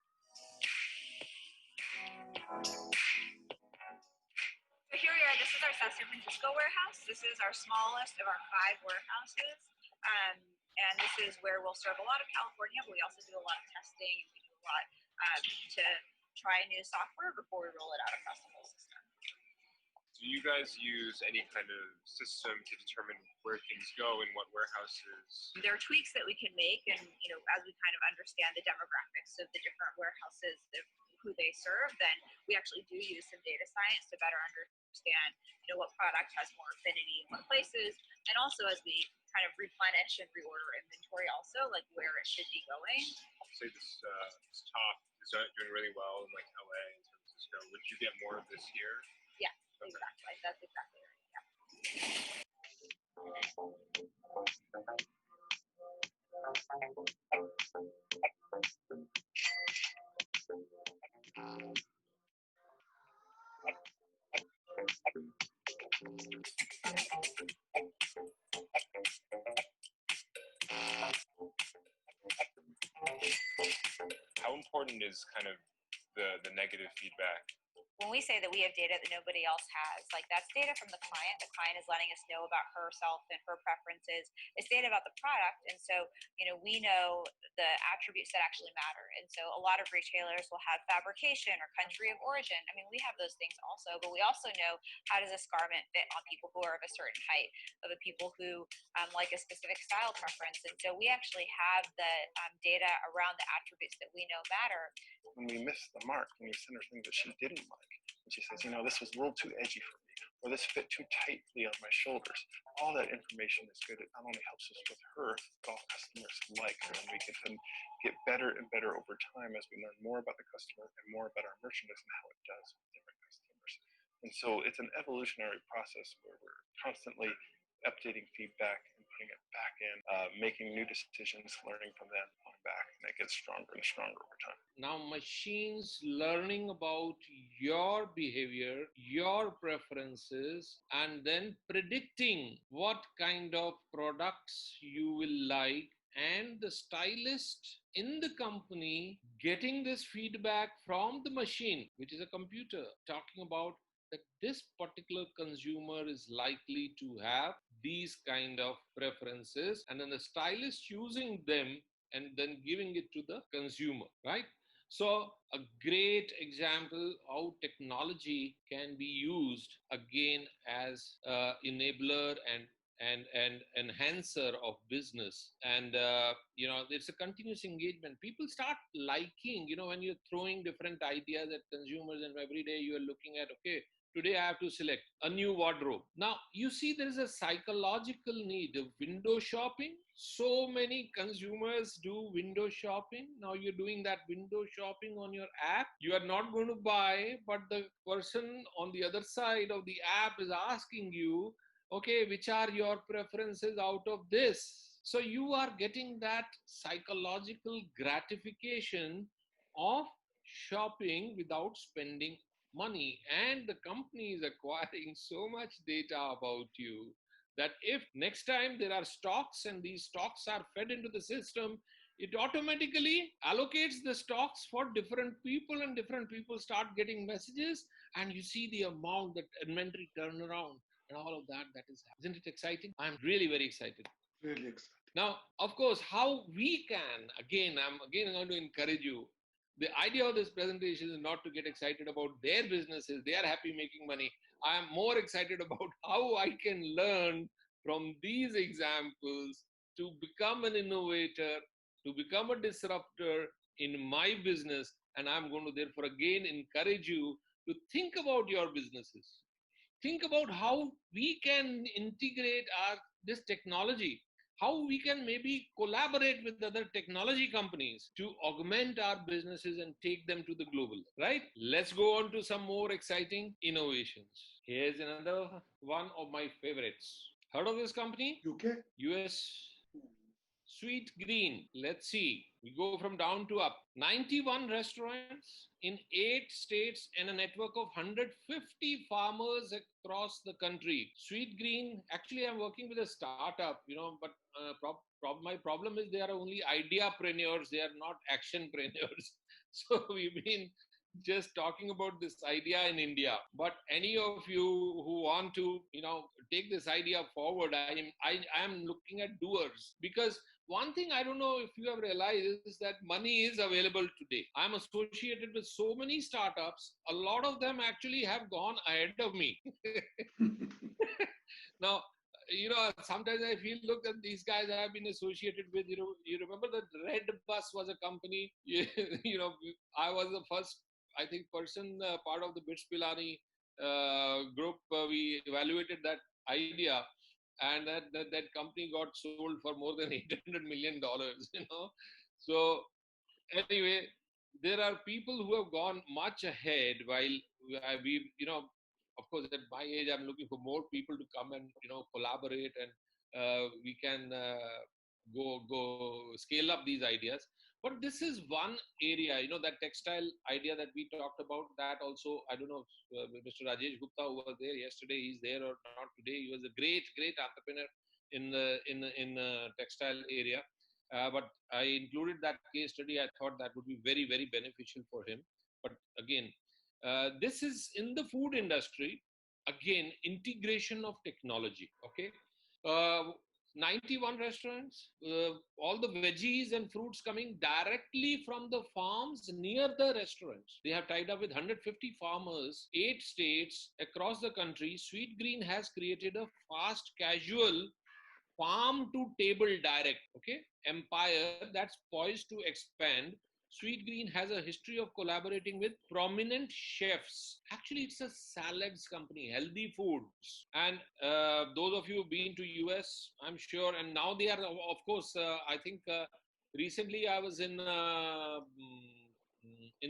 So here we are. This is our South San Francisco warehouse. This is our smallest of our 5 warehouses. And this is where we'll serve a lot of California, but we also do a lot of testing, and we do a lot to try new software before we roll it out across the whole system. Do you guys use any kind of system to determine where things go and what warehouses? There are tweaks that we can make, and as we kind of understand the demographics of the different warehouses, who they serve, then we actually do use some data science to better understand, what product has more affinity in what places, and also as we kind of replenish and reorder inventory also, like where it should be going. Say this top is doing really well in like LA and San Francisco. Would you get more of this here? Yeah, okay. Exactly. That's exactly right. How important is kind of the negative feedback? When we say that we have data that nobody else has, like, that's data from the client. The client is letting us know about herself and her preferences. It's data about the product. And so, we know the attributes that actually matter. And so a lot of retailers will have fabrication or country of origin. I mean, we have those things also, but we also know how does this garment fit on people who are of a certain height, of the people who like a specific style preference. And so we actually have the data around the attributes that we know matter. When we miss the mark, when we send her things that she didn't like, and she says, this was a little too edgy for me, or this fit too tightly on my shoulders, all that information is good. It not only helps us with her, but all customers like her, and we can get better and better over time as we learn more about the customer and more about our merchandise and how it does with different customers. And so it's an evolutionary process where we're constantly updating feedback and putting it back in, making new decisions, learning from them, going back, and it gets stronger and stronger over time. Now, machines learning about your behavior, your preferences, and then predicting what kind of products you will like, and the stylist in the company getting this feedback from the machine, which is a computer, talking about that this particular consumer is likely to have these kind of preferences, and then the stylist using them and then giving it to the consumer, right? So a great example how technology can be used again as enabler and and enhancer of business. And it's a continuous engagement. People start liking, when you're throwing different ideas at consumers, and every day you are looking at, okay, today I have to select a new wardrobe. Now, you see, there is a psychological need of window shopping. So many consumers do window shopping. Now you're doing that window shopping on your app. You are not going to buy, but the person on the other side of the app is asking you, okay, which are your preferences out of this? So you are getting that psychological gratification of shopping without spending money. And the company is acquiring so much data about you that if next time there are stocks and these stocks are fed into the system, it automatically allocates the stocks for different people, and different people start getting messages, and you see the amount, that inventory turnaround and all of that. Isn't it exciting? I'm really very excited. Really excited. Now, of course, how we can, I'm going to encourage you. The idea of this presentation is not to get excited about their businesses. They are happy making money. I am more excited about how I can learn from these examples to become an innovator, to become a disruptor in my business. And I'm going to therefore again encourage you to think about your businesses. Think about how we can integrate this technology, how we can maybe collaborate with other technology companies to augment our businesses and take them to the global, right? Let's go on to some more exciting innovations. Here's another one of my favorites. Heard of this company? UK? US. Sweet Green. Let's see. We go from down to up. 91 restaurants in 8 states and a network of 150 farmers across the country. Sweet Green. Actually, I'm working with a startup, but my problem is they are only ideapreneurs. They are not actionpreneurs. So we've been just talking about this idea in India. But any of you who want to, take this idea forward, I am looking at doers, because one thing I don't know if you have realized is that money is available today. I'm associated with so many startups. A lot of them actually have gone ahead of me. Now, sometimes I feel, look, at these guys I have been associated with, you remember that Red Bus was a company, I was the first, I think, person, part of the Bits Pilani group. We evaluated that idea, and that company got sold for more than $800 million, So anyway, there are people who have gone much ahead, while we, of course, at my age, I'm looking for more people to come and, collaborate, and we can go scale up these ideas. But this is one area, that textile idea that we talked about, that also, I don't know if Mr. Rajesh Gupta, who was there yesterday, he's there or not today. He was a great entrepreneur in the textile area. But I included that case study. I thought that would be very, very beneficial for him. But again, this is in the food industry. Again, integration of technology. Okay. 91 restaurants, all the veggies and fruits coming directly from the farms near the restaurants. They have tied up with 150 farmers, 8 states across the country. Sweet Green has created a fast casual farm to table direct, empire that's poised to expand. Sweet Green has a history of collaborating with prominent chefs. Actually, it's a salads company, healthy foods. And those of you who've been to US, I'm sure, and now they are, of course, I think recently I was in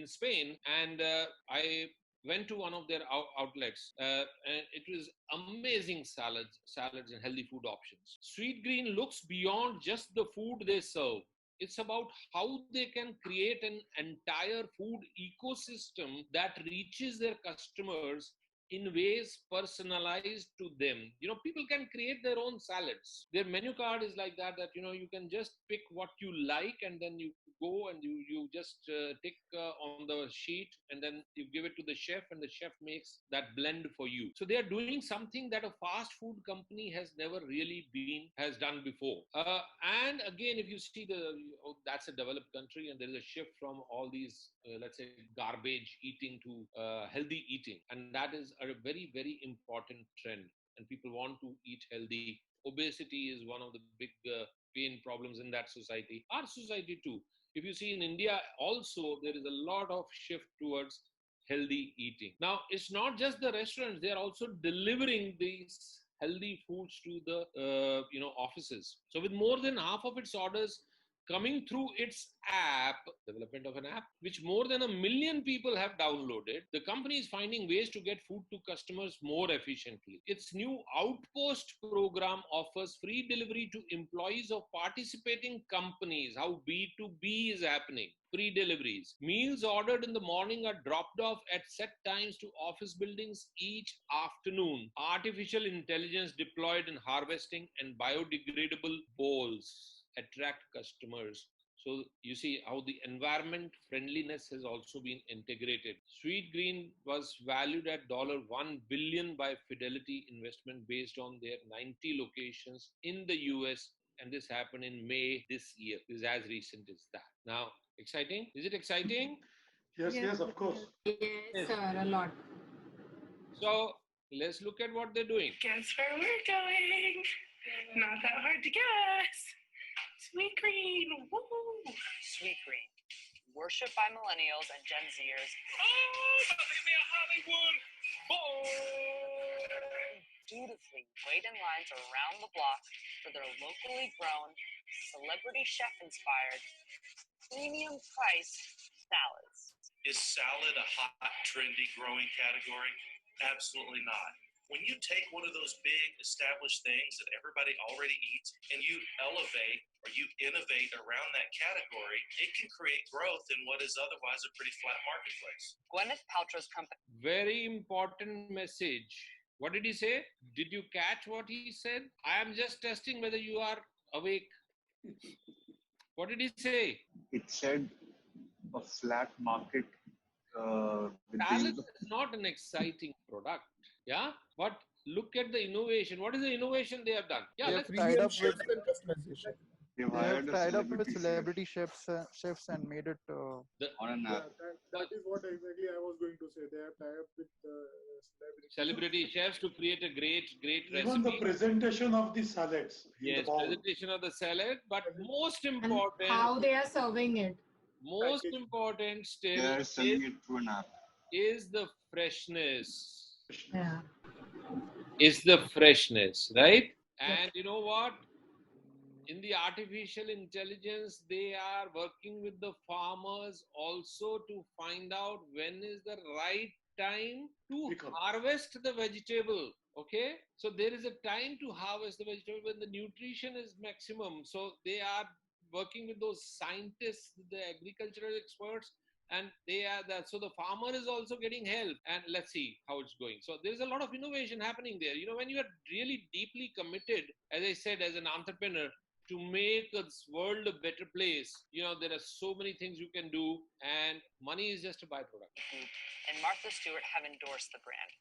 Spain, and I went to one of their outlets, and it was amazing salads and healthy food options. Sweet Green looks beyond just the food they serve. It's about how they can create an entire food ecosystem that reaches their customers in ways personalized to them. People can create their own salads. Their menu card is like that you can just pick what you like, and then you go and you just tick on the sheet, and then you give it to the chef, and the chef makes that blend for you. So they are doing something that a fast food company has never really has done before. And again, if you see that's a developed country, and there is a shift from all these, let's say, garbage eating to healthy eating. And that is a very, very important trend. And people want to eat healthy obesity is one of the big pain problems in that society. Our society too. If you see in India also, there is a lot of shift towards healthy eating. Now, it's not just the restaurants, they are also delivering these healthy foods to the offices. So with more than half of its orders coming through its app, development of an app, which more than 1 million people have downloaded, the company is finding ways to get food to customers more efficiently. Its new Outpost program offers free delivery to employees of participating companies. How B2B is happening. Free deliveries. Meals ordered in the morning are dropped off at set times to office buildings each afternoon. Artificial intelligence deployed in harvesting and biodegradable bowls attract customers. So you see how the environment friendliness has also been integrated. Sweet Green was valued at $1 billion by Fidelity Investment based on their 90 locations in the US, and this happened in May this year. This is as recent as that. Now, exciting? Is it exciting? Yes, yes, of course. Yes, sir, a lot. So let's look at what they're doing. Guess where we're going? Not that hard to guess. Sweet Green, woo! Sweet Green, worshipped by millennials and Gen Zers. Oh, about to give me a Hollywood bowl! Dutifully wait in lines around the block for their locally grown, celebrity chef-inspired, premium-priced salads. Is salad a hot, trendy, growing category? Absolutely not. When you take one of those big established things that everybody already eats and you elevate or you innovate around that category, it can create growth in what is otherwise a pretty flat marketplace. Gwyneth Paltrow's company. Very important message. What did he say? Did you catch what he said? I am just testing whether you are awake. What did he say? It said a flat market. Salad is not an exciting product. Yeah, but look at the innovation. What is the innovation they have done? Yeah, they let's have tied up with customization. They have tied up with celebrity chefs and made it on an app. That is what exactly I was going to say. They have tied up with celebrity chefs to create a great recipe. Even the presentation of the salads. Yes, presentation of the salad, but most important, and how they are serving it. Most important still they are selling it through an app. Is the freshness. Yeah. Is the freshness, right? And you know what? In the artificial intelligence, they are working with the farmers also to find out when is the right time to harvest the vegetable. Okay, so there is a time to harvest the vegetable when the nutrition is maximum. So they are working with those scientists, the agricultural experts, and they are that. So the farmer is also getting help, and let's see how it's going. So there's a lot of innovation happening there. You know, when you are really deeply committed, as I said, as an entrepreneur, to make this world a better place, you know, there are so many things you can do, and money is just a byproduct. And Martha Stewart have endorsed the brand.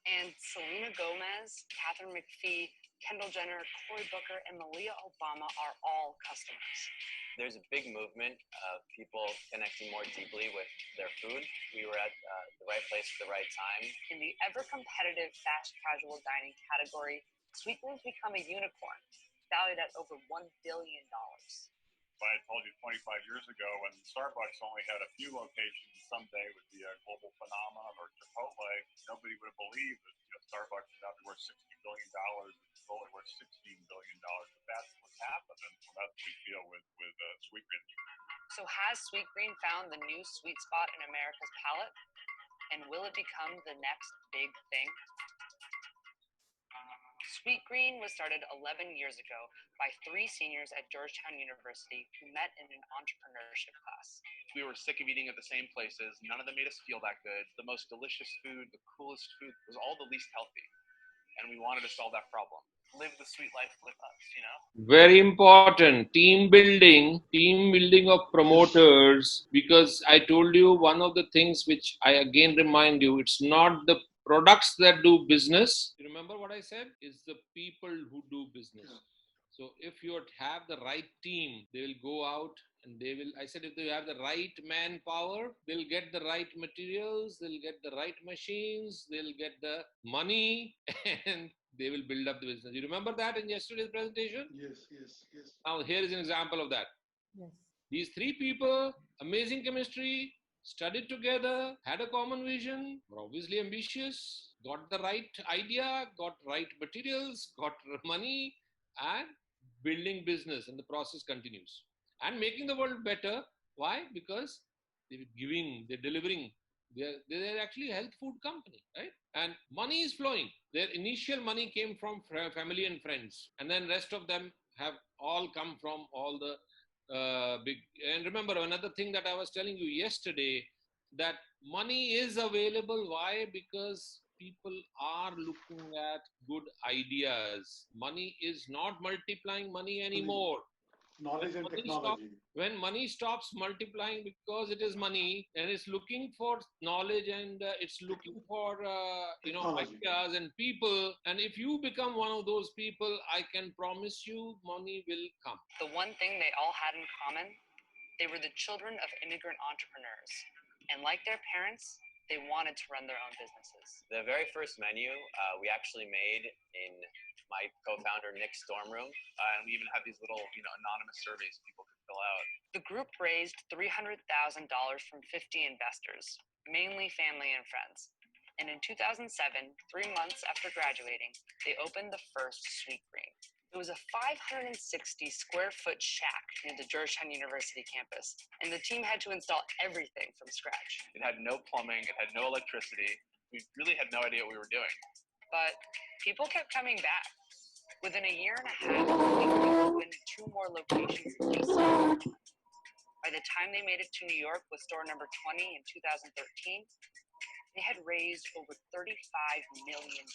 And Selena Gomez, Catherine McPhee, Kendall Jenner, Cory Booker, and Malia Obama are all customers. There's a big movement of people connecting more deeply with their food. We were at the right place at the right time. In the ever-competitive fast casual dining category, Sweet Green's become a unicorn, valued at over $1 billion. If I had told you 25 years ago when Starbucks only had a few locations, someday would be a global phenomenon, or Chipotle, nobody would have believed that Starbucks is now worth $60 billion and Chipotle worth $16 billion. But that's what's happened, and so that's what we feel with Sweet Green. So has Sweet Green found the new sweet spot in America's palate? And will it become the next big thing? Sweet Green was started 11 years ago by 3 seniors at Georgetown University who met in an entrepreneurship class. We were sick of eating at the same places. None of them made us feel that good. The most delicious food, the coolest food was all the least healthy. And we wanted to solve that problem. Live the sweet life with us, you know? Very important. Team building of promoters, because I told you one of the things which I again remind you, it's not the products that do business. You remember what I said? It's the people who do business. So if you have the right team, they will go out and they will, I said, if they have the right manpower, they'll get the right materials, they'll get the right machines, they'll get the money, and they will build up the business. You remember that in yesterday's presentation? Yes, yes, yes. Now here is an example of that. Yes. These three people, amazing chemistry, studied together, had a common vision, were obviously ambitious, got the right idea, got right materials, got money, and building business, and the process continues. And making the world better. Why? Because they're giving, they're delivering. They're actually a health food company, right? And money is flowing. Their initial money came from family and friends, and then rest of them have all come from all the big. And remember, another thing that I was telling you yesterday, that money is available. Why? Because people are looking at good ideas. Money is not multiplying money anymore. Knowledge and technology. When money stops multiplying because it is money and it's looking for knowledge and it's looking for ideas and people, and if you become one of those people, I can promise you money will come. The one thing they all had in common, they were the children of immigrant entrepreneurs, and like their parents, they wanted to run their own businesses. The very first menu we actually made in my co-founder Nick's dorm room, and we even have these little, anonymous surveys people could fill out. The group raised $300,000 from 50 investors, mainly family and friends. And in 2007, 3 months after graduating, they opened the first Sweetgreen. It was a 560 square foot shack near the Georgetown University campus, and the team had to install everything from scratch. It had no plumbing, it had no electricity. We really had no idea what we were doing. But people kept coming back. Within a year and a half, they opened 2 more locations in DC. By the time they made it to New York with store number 20 in 2013, they had raised over $35 million.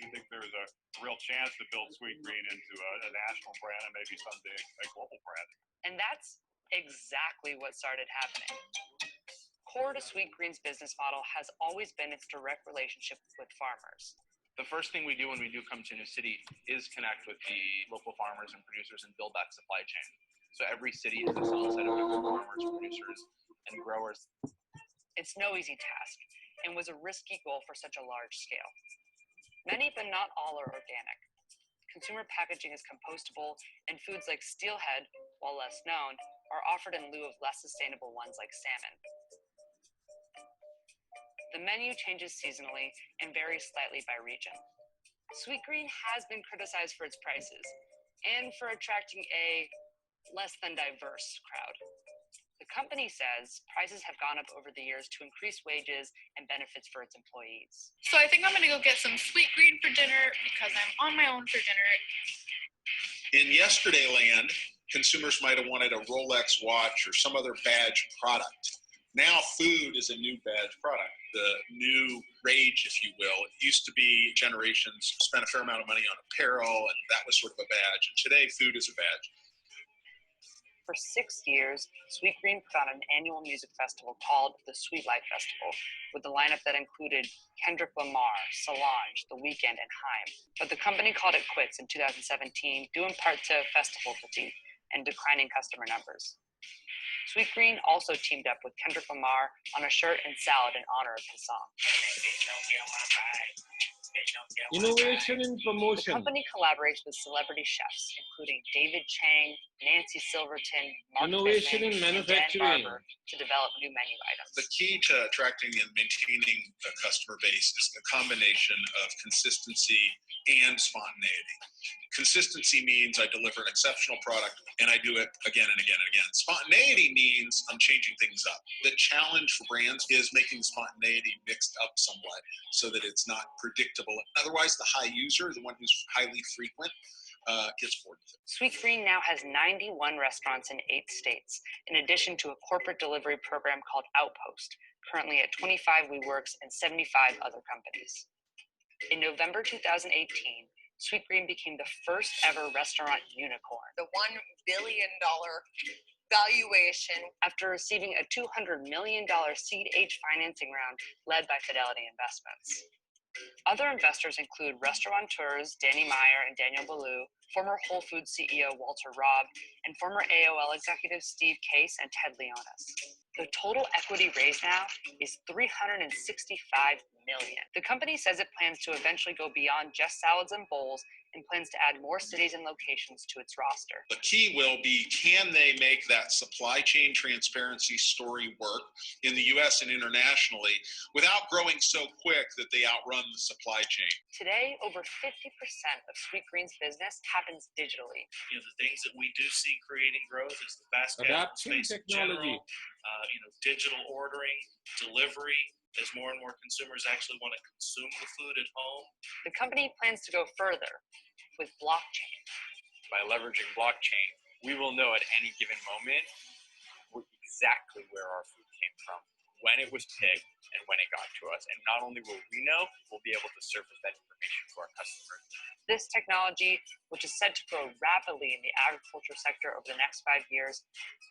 We think there's a real chance to build Sweetgreen into a national brand and maybe someday a global brand. And that's exactly what started happening. Core to Sweetgreen's business model has always been its direct relationship with farmers. The first thing we do when we do come to a new city is connect with the local farmers and producers and build that supply chain. So every city has its own set of different farmers, producers, and growers. It's no easy task and was a risky goal for such a large scale. Many, but not all, are organic. Consumer packaging is compostable, and foods like steelhead, while less known, are offered in lieu of less sustainable ones like salmon. The menu changes seasonally and varies slightly by region. Sweetgreen has been criticized for its prices and for attracting a less than diverse crowd. The company says prices have gone up over the years to increase wages and benefits for its employees. So I think I'm gonna go get some Sweetgreen for dinner because I'm on my own for dinner. In yesterday land, consumers might have wanted a Rolex watch or some other badge product. Now food is a new badge product, the new rage, if you will. It used to be generations spent a fair amount of money on apparel, and that was sort of a badge. And today, food is a badge. For 6 years, Sweetgreen put on an annual music festival called the Sweet Life Festival, with a lineup that included Kendrick Lamar, Solange, The Weeknd, and Haim. But the company called it quits in 2017, due in part to festival fatigue and declining customer numbers. Sweetgreen also teamed up with Kendrick Lamar on a shirt and salad in honor of his song. Innovation in promotion. The company collaborates with celebrity chefs, including David Chang, Nancy Silverton, Mark Innovation Pittman, in and Dan manufacturing. Barber to develop new menu items. The key to attracting and maintaining a customer base is the combination of consistency and spontaneity. Consistency means I deliver an exceptional product and I do it again and again and again. Spontaneity means I'm changing things up. The challenge for brands is making spontaneity mixed up somewhat so that it's not predictable. Otherwise, the high user, the one who's highly frequent, gets bored with it. Sweetgreen now has 91 restaurants in 8 states, in addition to a corporate delivery program called Outpost, currently at 25 WeWorks and 75 other companies. In November 2018, Sweetgreen became the first ever restaurant unicorn. The $1 billion valuation. After receiving a $200 million Seed H financing round led by Fidelity Investments. Other investors include restaurateurs Danny Meyer and Daniel Ballou, former Whole Foods CEO Walter Robb, and former AOL executives Steve Case and Ted Leonis. The total equity raised now is $365 million. The company says it plans to eventually go beyond just salads and bowls and plans to add more cities and locations to its roster. The key will be, can they make that supply chain transparency story work in the US and internationally without growing so quick that they outrun the supply chain? Today, over 50% of Sweetgreen's business happens digitally. You know, the things that we do see creating growth is the fast casual space in general, digital ordering, delivery, as more and more consumers actually want to consume the food at home. The company plans to go further with blockchain. By leveraging blockchain, we will know at any given moment exactly where our food came from, when it was picked, and when it got to us. And not only will we know, we'll be able to surface that information to our customers. This technology, which is said to grow rapidly in the agriculture sector over the next 5 years,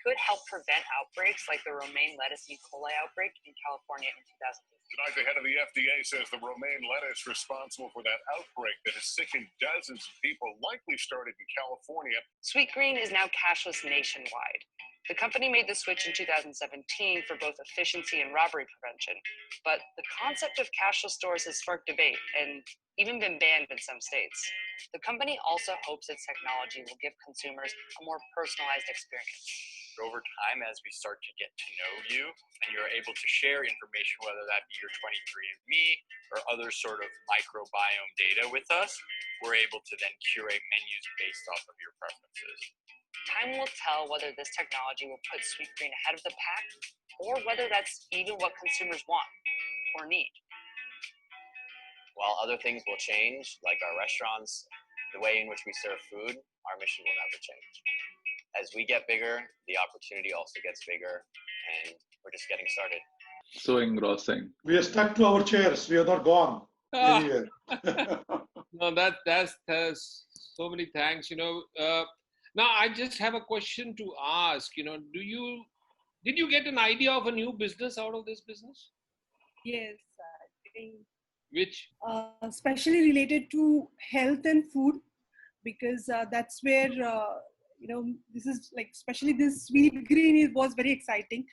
could help prevent outbreaks like the romaine lettuce E. coli outbreak in California in 2008. Tonight, the head of the FDA says the romaine lettuce responsible for that outbreak that has sickened dozens of people likely started in California. Sweetgreen is now cashless nationwide. The company made the switch in 2017 for both efficiency and robbery prevention, but the concept of cashless stores has sparked debate and even been banned in some states. The company also hopes its technology will give consumers a more personalized experience. Over time, as we start to get to know you and you're able to share information, whether that be your 23andMe or other sort of microbiome data with us, we're able to then curate menus based off of your preferences. Time will tell whether this technology will put Sweetgreen ahead of the pack or whether that's even what consumers want or need. While other things will change, like our restaurants, the way in which we serve food, our mission will never change. As we get bigger, the opportunity also gets bigger, and we're just getting started. So engrossing. We are stuck to our chairs. We are not gone anywhere. No, that's so many thanks. Now I just have a question to ask. Did you get an idea of a new business out of this business? Yes, I think. Which? Especially related to health and food, because that's where this is like, especially this Sweetgreen was very exciting.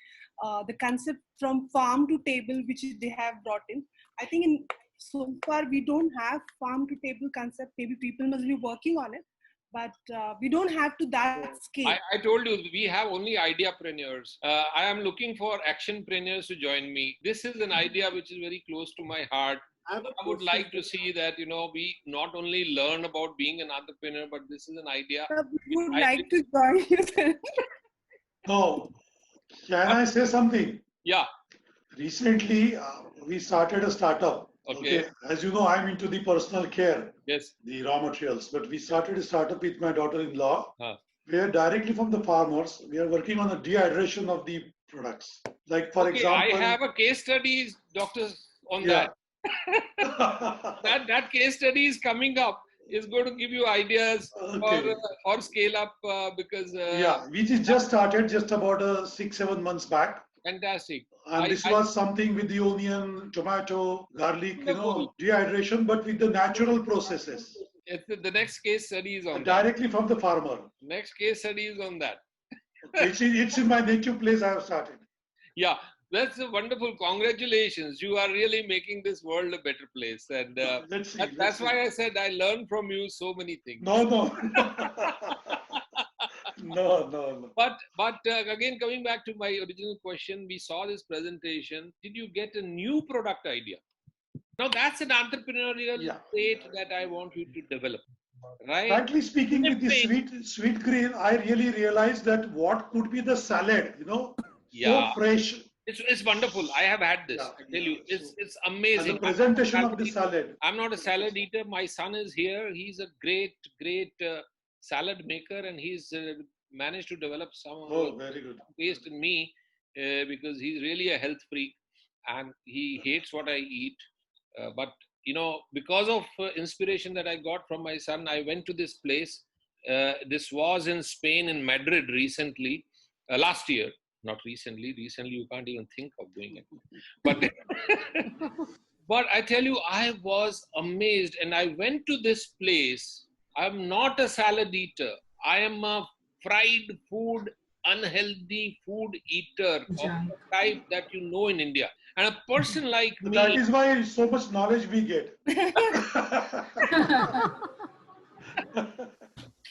The concept from farm to table, which they have brought in. I think so far we don't have farm to table concept. Maybe people must be working on it, but we don't have to that scale. I told you, we have only ideapreneurs. I am looking for actionpreneurs to join me. This is an idea which is very close to my heart. I would like to see that, we not only learn about being an entrepreneur, but this is an idea. We would like to join you. No. Can I say something? Yeah. Recently, we started a startup. Okay. As you know, I'm into the personal care. Yes. The raw materials. But we started a startup with my daughter-in-law. Where directly from the farmers, we are working on the dehydration of the products. Like, for example. I have a case study, doctors, on that. that case study is coming up. Is going to give you ideas for scale up because which is just started just about 6-7 months back. Fantastic. And this was something with the onion, tomato, garlic, dehydration, but with the natural processes. The next case study is on directly from the farmer. Next case study is on that. It's in my native place. I have started. Yeah. That's wonderful. Congratulations. You are really making this world a better place. And that's why I said I learned from you so many things. No. No. But again, coming back to my original question, we saw this presentation. Did you get a new product idea? Now that's an entrepreneurial trait that I want you to develop. Right? Frankly speaking, with the Sweetgreen, I really realized that what could be the salad, so fresh. It's wonderful. I have had this. I tell you, it's amazing. And the presentation of the salad. I'm not a salad eater. My son is here. He's a great salad maker, and he's managed to develop some very good taste in me because he's really a health freak, and he hates what I eat. But because of inspiration that I got from my son, I went to this place. This was in Spain, in Madrid, recently, last year. Not recently. Recently, you can't even think of doing it. But I tell you, I was amazed, and I went to this place. I'm not a salad eater. I am a fried food, unhealthy food eater of the type that you know in India. And a person like me. That is why so much knowledge we get.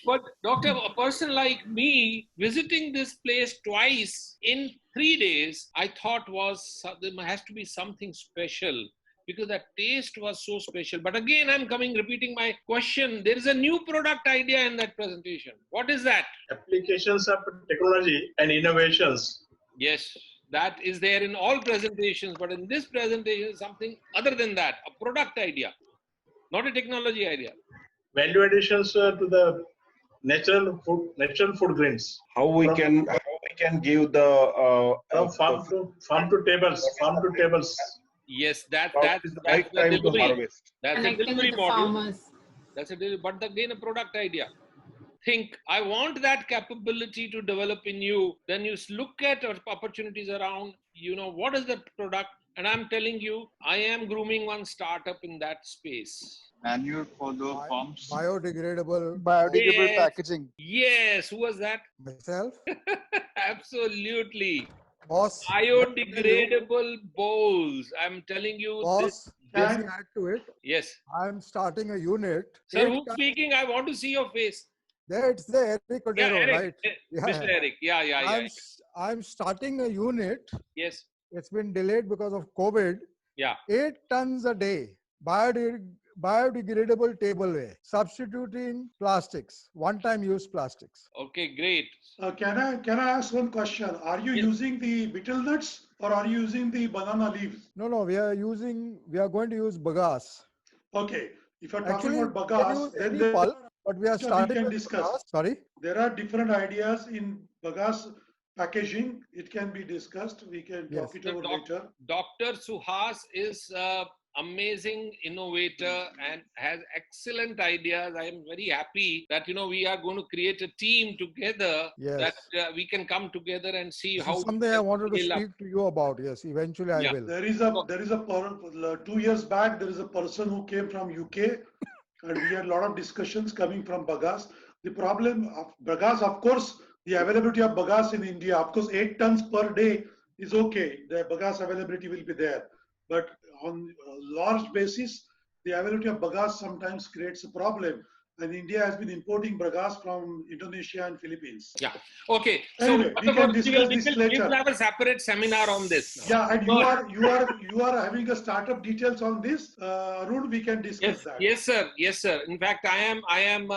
But doctor, a person like me visiting this place twice in 3 days, I thought there has to be something special because that taste was so special. But again, I'm repeating my question. There is a new product idea in that presentation. What is that? Applications of technology and innovations. Yes, that is there in all presentations. But in this presentation, something other than that, a product idea, not a technology idea. Value additions to the natural food grains. How we can give the from farm to tables. Yes, that's the right the time to delivery. harvest. That's a Connecting delivery with the model. farmers. That's a delivery, but again a product idea. Think, I want that capability to develop in you. Then you look at opportunities around. You know, what is the product? And I'm telling you, I am grooming one startup in that space. Manure for the farms. Biodegradable Yes. packaging. Yes, who was that? Myself. Absolutely. Boss. Biodegradable bowls. I'm telling you. Boss, can you add to it? Yes. I'm starting a unit. Sir, who's speaking? I want to see your face. There, it's the Eric Odero, Eric, right? Mr. Eric. Yeah. I'm starting a unit. Yes. It's been delayed because of COVID. Yeah. 8 tons a day. Biodegradable tableware, substituting plastics, one-time use plastics. Okay, great. Can I ask one question? Are you using the betel nuts or are you using the banana leaves? No, we are going to use bagasse. Okay. If you're talking Actually, about we can bagasse, use then any pulp, but we are we starting can with discuss. bagasse. Sorry? There are different ideas in bagasse packaging. It can be discussed. We can talk it over later. Dr. Suhas is amazing innovator and has excellent ideas. I am very happy that we are going to create a team together that we can come together and see how. Something I wanted to speak to you about. Yes, eventually I will. There is a 2 years back. There is a person who came from UK, and we had a lot of discussions coming from bagasse. The problem of bagasse, of course, the availability of bagasse in India, of course, 8 tons per day is okay. The bagasse availability will be there, but on a large basis, the availability of bagasse sometimes creates a problem. And India has been importing bagasse from Indonesia and Philippines. Yeah. Okay. Anyway, So we can discuss this later. We'll have a separate seminar on this. Yeah, and you are having a startup details on this. Arun, we can discuss that. Yes, sir. In fact, I am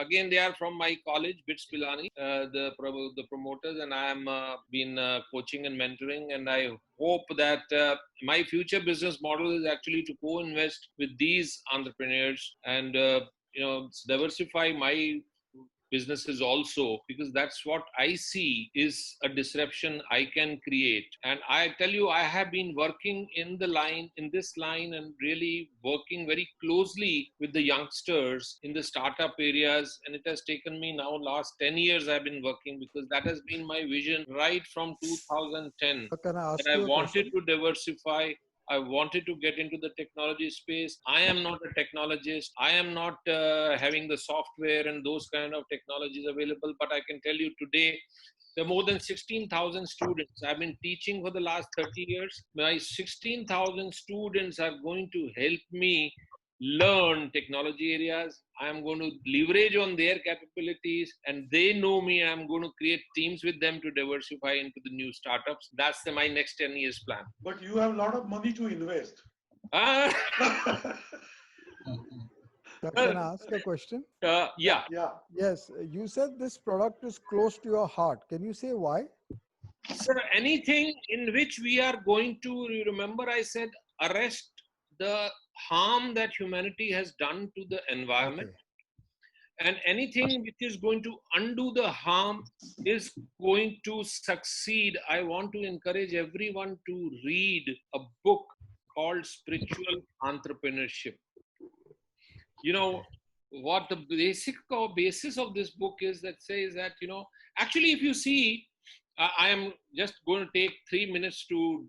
again, they are from my college, BITS Pilani, the promoters, and I am been coaching and mentoring, and I hope that my future business model is actually to co-invest with these entrepreneurs and diversify my businesses also, because that's what I see is a disruption I can create. And I tell you, I have been working in this line and really working very closely with the youngsters in the startup areas. And it has taken me now last 10 years I've been working, because that has been my vision right from 2010. That I wanted to diversify. I wanted to get into the technology space. I am not a technologist. I am not having the software and those kind of technologies available. But I can tell you today, there are more than 16,000 students. I've been teaching for the last 30 years. My 16,000 students are going to help me learn technology areas. I'm going to leverage on their capabilities, and they know me. I'm going to create teams with them to diversify into the new startups. That's my next 10 years plan. But you have a lot of money to invest. Can I ask a question? Yeah. Yes, you said this product is close to your heart. Can you say why? Sir, anything in which we are going to, remember I said, arrest the harm that humanity has done to the environment. Okay. And anything which is going to undo the harm is going to succeed. I want to encourage everyone to read a book called Spiritual Entrepreneurship. What the basis of this book is, that says that, actually, if you see, I am just going to take 3 minutes to,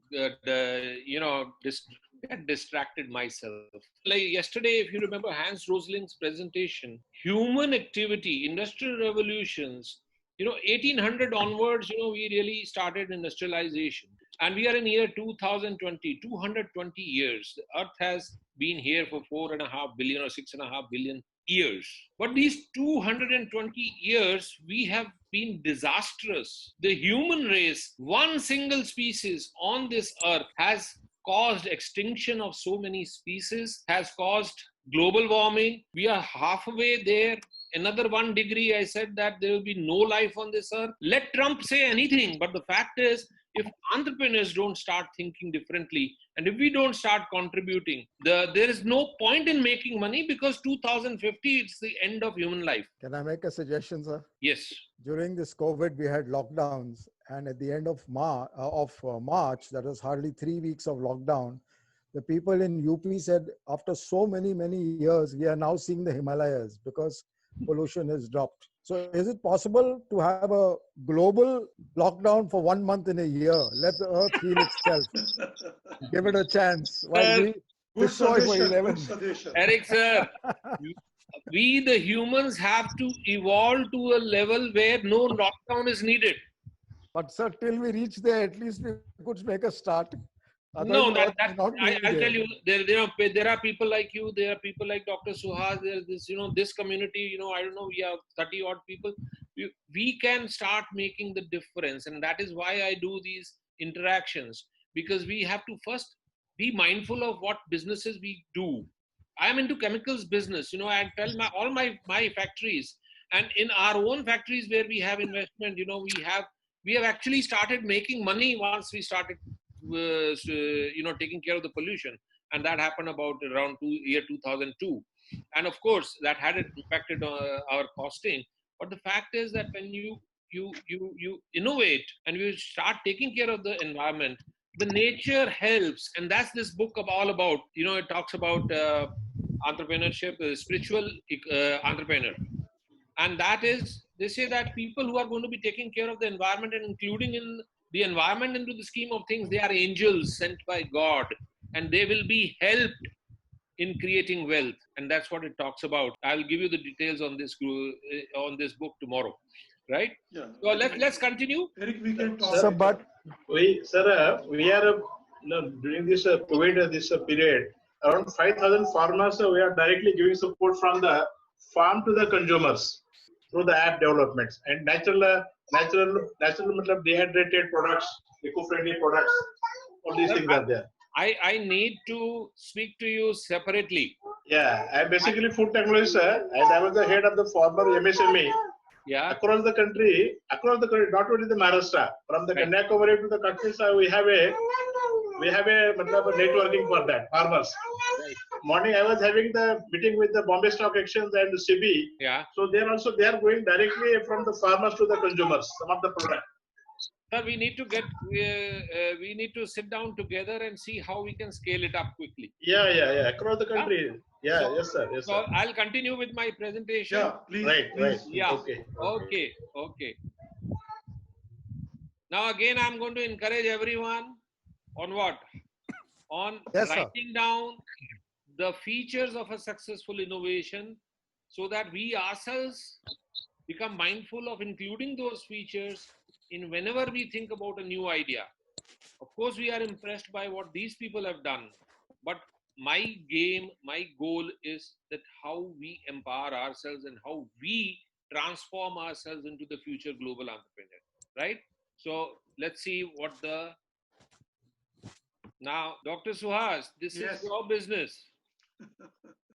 get distracted myself. Like yesterday, if you remember Hans Rosling's presentation, human activity, industrial revolutions, 1800 onwards, we really started industrialization. And we are in year 2020, 220 years. The Earth has been here for 4.5 billion or 6.5 billion years. But these 220 years, we have been disastrous. The human race, one single species on this earth, has caused extinction of so many species, has caused global warming. We are halfway there. Another 1 degree, I said that there will be no life on this earth. Let Trump say anything, but the fact is, if entrepreneurs don't start thinking differently, and if we don't start contributing, there is no point in making money, because 2050, it's the end of human life. Can I make a suggestion, sir? Yes. During this COVID, we had lockdowns, and at the end of March, that was hardly 3 weeks of lockdown, the people in UP said, after so many years, we are now seeing the Himalayas because pollution has dropped. So is it possible to have a global lockdown for 1 month in a year? Let the earth heal itself. Give it a chance. While we destroy for 11. Eric, sir, we the humans have to evolve to a level where no lockdown is needed. But sir, till we reach there, at least we could make a start. No, I'll tell you, there are people like you, there are people like Dr. Suhas, there is this, this community, I don't know, we have 30 odd people. We can start making the difference. And that is why I do these interactions, because we have to first be mindful of what businesses we do. I am into chemicals business, I tell all my factories, and in our own factories where we have investment, we have actually started making money once we started taking care of the pollution, and that happened about around year 2002, and of course that had impacted our costing. But the fact is that when you innovate and you start taking care of the environment, the nature helps. And that's this book all about. It talks about entrepreneurship, spiritual entrepreneur, and that is, they say that people who are going to be taking care of the environment and including in the environment into the scheme of things, they are angels sent by God, and they will be helped in creating wealth. And that's what it talks about. I'll give you the details on this book tomorrow, right? Yeah. So let's continue. Eric, we can talk. Sir, we are during this COVID period, around 5,000 farmers we are directly giving support from the farm to the consumers through the app developments and natural dehydrated products, eco-friendly products. All these things are there. I need to speak to you separately. Yeah, I'm basically food technologist, sir, and I was the head of the former MSME. Yeah. Across the country, not only the Maharashtra, from the Kanyakumari to the countryside, we have a networking for that farmers. Right. Morning, I was having the meeting with the Bombay Stock Exchange and the CB. Yeah. So they are going directly from the farmers to the consumers. Some of the product. Sir, we need to sit down together and see how we can scale it up quickly. Yeah. Across the country. Yeah. So, yes, sir. So I'll continue with my presentation. Yeah, please. Right. Yeah. Okay. Now again, I'm going to encourage everyone on what? On writing down the features of a successful innovation, so that we ourselves become mindful of including those features in whenever we think about a new idea. Of course, we are impressed by what these people have done, but my goal is that how we empower ourselves and how we transform ourselves into the future global entrepreneur, right? So let's see what now, Dr. Suhas, this is your business.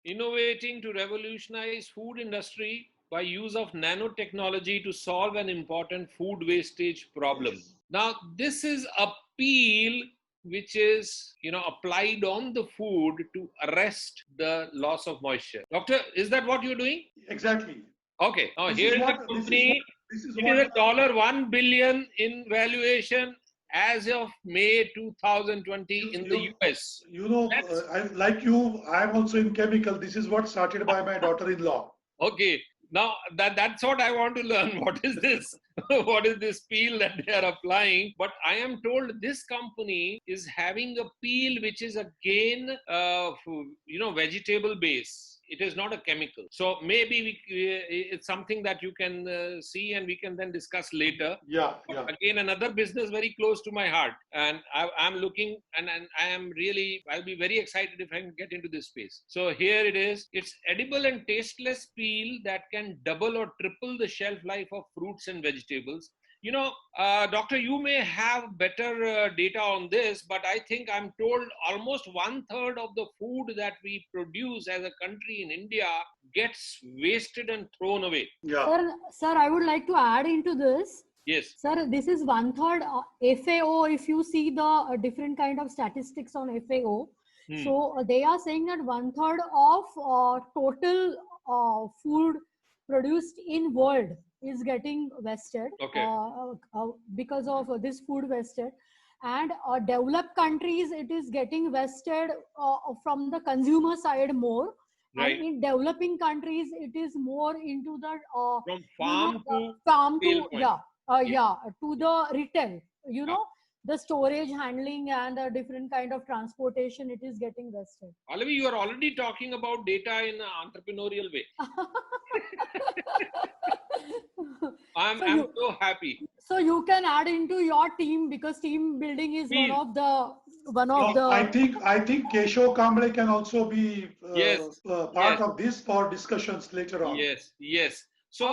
Innovating to revolutionize food industry by use of nanotechnology to solve an important food wastage problem. Yes. Now, this is a peel which is, applied on the food to arrest the loss of moisture. Doctor, is that what you're doing? Exactly. Okay. Now, here is the company. It is $1 billion in valuation as of May 2020 in the US. Like you, I am also in chemical. This is what started by my daughter-in-law. Okay. Now that's what I want to learn. What is this? What is this peel that they are applying? But I am told this company is having a peel which is again, vegetable base. It is not a chemical. So maybe it's something that you can see and we can then discuss later. Yeah. Again, another business very close to my heart. And I'm looking and I'll be very excited if I can get into this space. So here it is. It's edible and tasteless peel that can double or triple the shelf life of fruits and vegetables. Doctor, you may have better data on this, but I think I'm told almost 1/3 of the food that we produce as a country in India gets wasted and thrown away. Yeah. Sir, I would like to add into this. Yes. Sir, this is 1/3 FAO. If you see the different kind of statistics on FAO, so they are saying that 1/3 of total food produced in world is getting wasted because of this food wasted, and developed countries it is getting wasted from the consumer side more, right. And in developing countries it is more into the from farm to to the retail, the storage, handling, and the different kind of transportation, it is getting wasted. Pallavi, you are already talking about data in an entrepreneurial way. I'm so happy. So you can add into your team, because team building is one of the. I think Keshav Kamble can also be part of this for discussions later on. Yes. So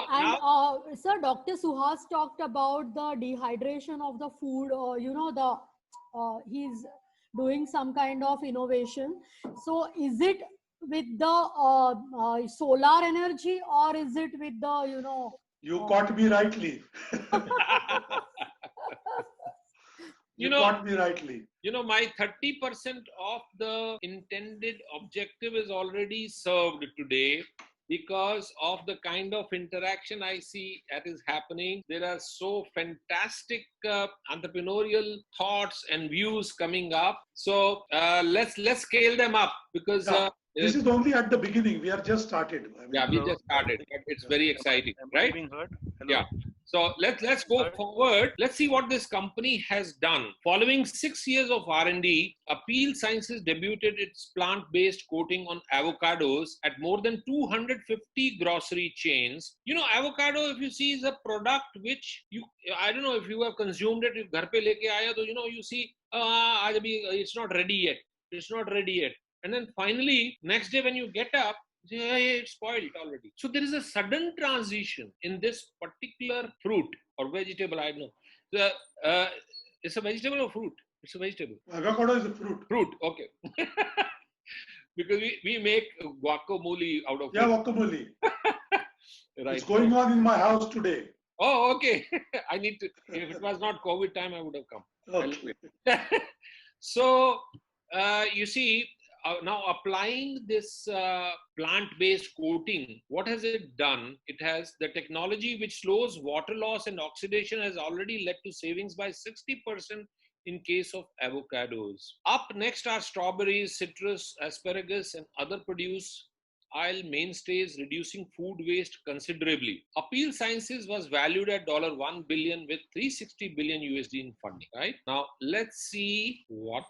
Sir, Dr. Suhas talked about the dehydration of the food. He's doing some kind of innovation. So is it with the solar energy, or is it with the You caught me rightly. You caught me rightly. My 30% of the intended objective is already served today because of the kind of interaction I see that is happening. There are so fantastic entrepreneurial thoughts and views coming up. So let's scale them up, because this is only at the beginning. We are just started. We just started. But it's very exciting, right? Being heard? Hello. Yeah. So let's go forward. Let's see what this company has done. Following 6 years of R&D, Appeal Sciences debuted its plant-based coating on avocados at more than 250 grocery chains. Avocado, if you see, is a product which I don't know if you have consumed it. If ghar pe leke aaya, to you see, it's not ready yet. It's not ready yet. And then finally, next day when you get up, it's spoiled already. So there is a sudden transition in this particular fruit or vegetable. I don't know. It's a vegetable or fruit? It's a vegetable. Avocado is a fruit. Fruit, okay. Because we make guacamole out of it. Yeah, guacamole. Right. It's going on in my house today. Oh, okay. I need to. If it was not COVID time, I would have come. Okay. So you see. Now applying this plant-based coating, what has it done? It has the technology which slows water loss and oxidation has already led to savings by 60% in case of avocados. Up next are strawberries, citrus, asparagus, and other produce aisle mainstays, reducing food waste considerably. Appeal Sciences was valued at $1 billion with 360 billion USD in funding. Right now, let's see what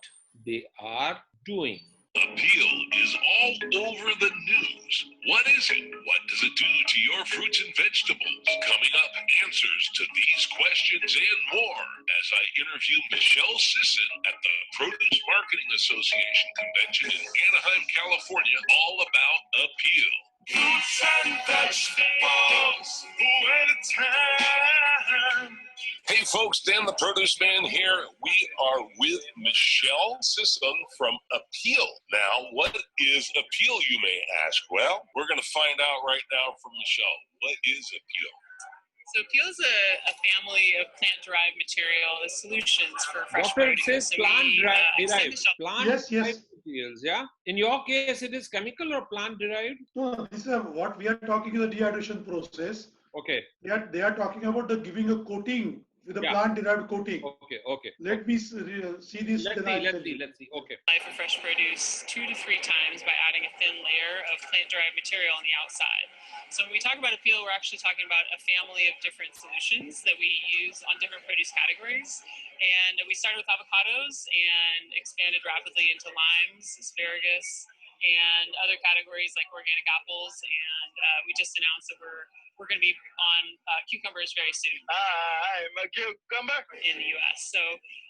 they are doing. Appeal is all over the news. What is it? What does it do to your fruits and vegetables? Coming up, answers to these questions and more as I interview Michelle Sisson at the Produce Marketing Association Convention in Anaheim, California, all about Appeal. Fruits and vegetables, one at a time. Hey folks, Dan the Produce Man here. We are with Michelle Sisson from Appeal. Now, what is Appeal, you may ask? Well, we're going to find out right now from Michelle. What is Appeal? So Appeal is a family of plant-derived material solutions for fresh Doctor, it produce. says plant-derived. Yes. Materials, yeah? In your case, it is chemical or plant-derived? No, this is what we are talking is the dehydration process. Okay. They are talking about the giving a coating with a plant-derived coating. Okay. Let me see this. Let's see. Okay. Life of fresh produce 2 to 3 times by adding a thin layer of plant-derived material on the outside. So when we talk about appeal, we're actually talking about a family of different solutions that we use on different produce categories. And we started with avocados and expanded rapidly into limes, asparagus, and other categories like organic apples. And we just announced that we're going to be on cucumbers very soon. I'm a cucumber in the U.S. So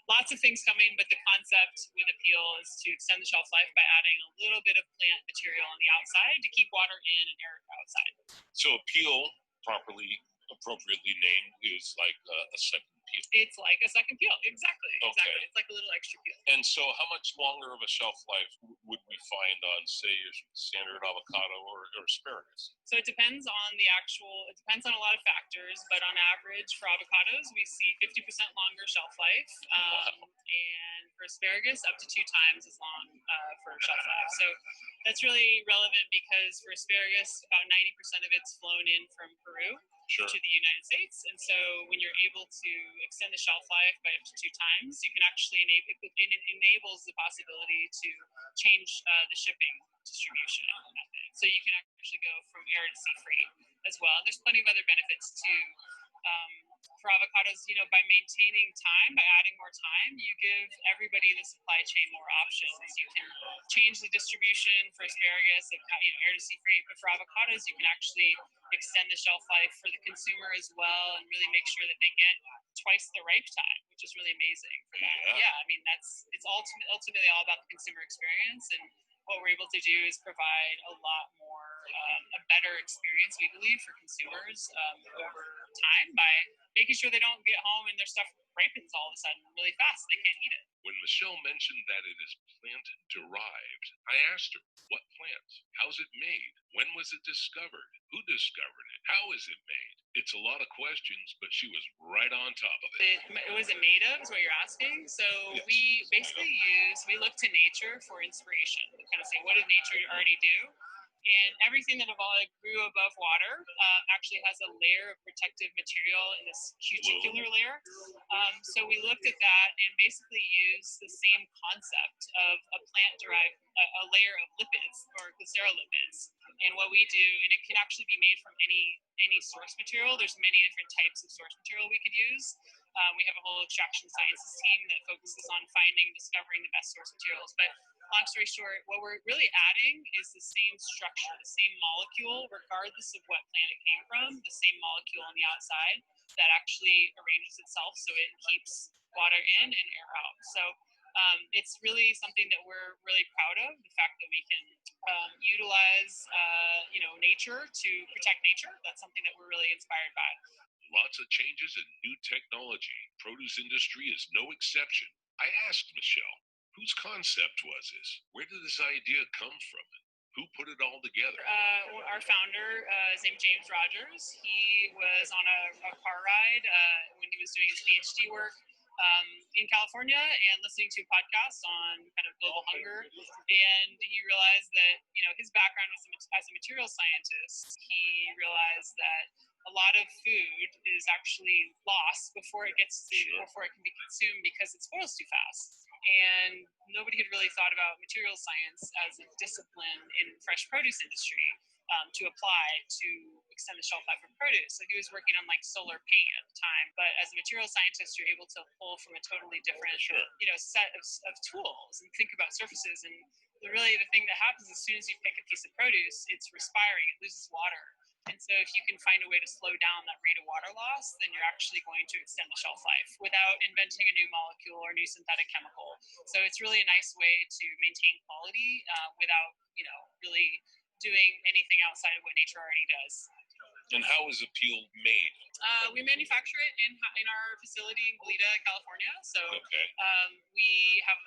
lots of things coming, but the concept with appeal is to extend the shelf life by adding a little bit of plant material on the outside to keep water in and air outside. So appeal, appropriately named, is like a second peel. It's like a second peel, exactly. It's like a little extra peel. And so how much longer of a shelf life would we find on, say, a standard avocado or asparagus? So it depends on it depends on a lot of factors, but on average for avocados, we see 50% longer shelf life. And for asparagus, up to 2 times as long for shelf life. So that's really relevant because for asparagus, about 90% of it's flown in from Peru to the United States. And so when you're able to extend the shelf life by up to 2 times, you can actually it enables the possibility to change the shipping distribution method. So you can actually go from air to sea freight as well. And there's plenty of other benefits too. For avocados, by maintaining time, by adding more time, you give everybody in the supply chain more options. You can change the distribution for asparagus, air to sea freight, but for avocados, you can actually extend the shelf life for the consumer as well and really make sure that they get twice the ripe time, which is really amazing for them. Yeah, I mean, it's ultimately all about the consumer experience, and what we're able to do is provide a lot more, a better experience, we believe, for consumers over time by making sure they don't get home and their stuff ripens all of a sudden really fast. They can't eat it. When Michelle mentioned that it is plant-derived, I asked her, what plant? How's it made? When was it discovered? Who discovered it? How is it made? It's a lot of questions, but she was right on top of it. Was it made of, is what you're asking? So yes. We basically we look to nature for inspiration. We kind of say, what did nature already do? And everything that grew above water actually has a layer of protective material in this cuticular layer. So we looked at that and basically used the same concept of a plant-derived, a layer of lipids or glycerolipids. And what we do, and it can actually be made from any source material. There's many different types of source material we could use. We have a whole extraction sciences team that focuses on discovering the best source materials. But long story short, what we're really adding is the same structure, the same molecule, regardless of what plant it came from, the same molecule on the outside that actually arranges itself so it keeps water in and air out. So it's really something that we're really proud of, the fact that we can utilize nature to protect nature. That's something that we're really inspired by. Lots of changes in new technology. Produce industry is no exception. I asked Michelle, whose concept was this? Where did this idea come from? Who put it all together? Our founder is named James Rogers. He was on a car ride when he was doing his PhD work in California and listening to podcasts on kind of global hunger. And he realized that, his background was as a material scientist. He realized that a lot of food is actually lost before it before it can be consumed because it spoils too fast. And nobody had really thought about material science as a discipline in fresh produce industry to apply to extend the shelf life of produce. So he was working on solar paint at the time. But as a material scientist, you're able to pull from a totally different set of tools and think about surfaces. And really the thing that happens as soon as you pick a piece of produce, it's respiring, it loses water. And so if you can find a way to slow down that rate of water loss, then you're actually going to extend the shelf life without inventing a new molecule or new synthetic chemical. So it's really a nice way to maintain quality without, really doing anything outside of what nature already does. And how is Appeal made? We manufacture it in our facility in Goleta, California. So we have,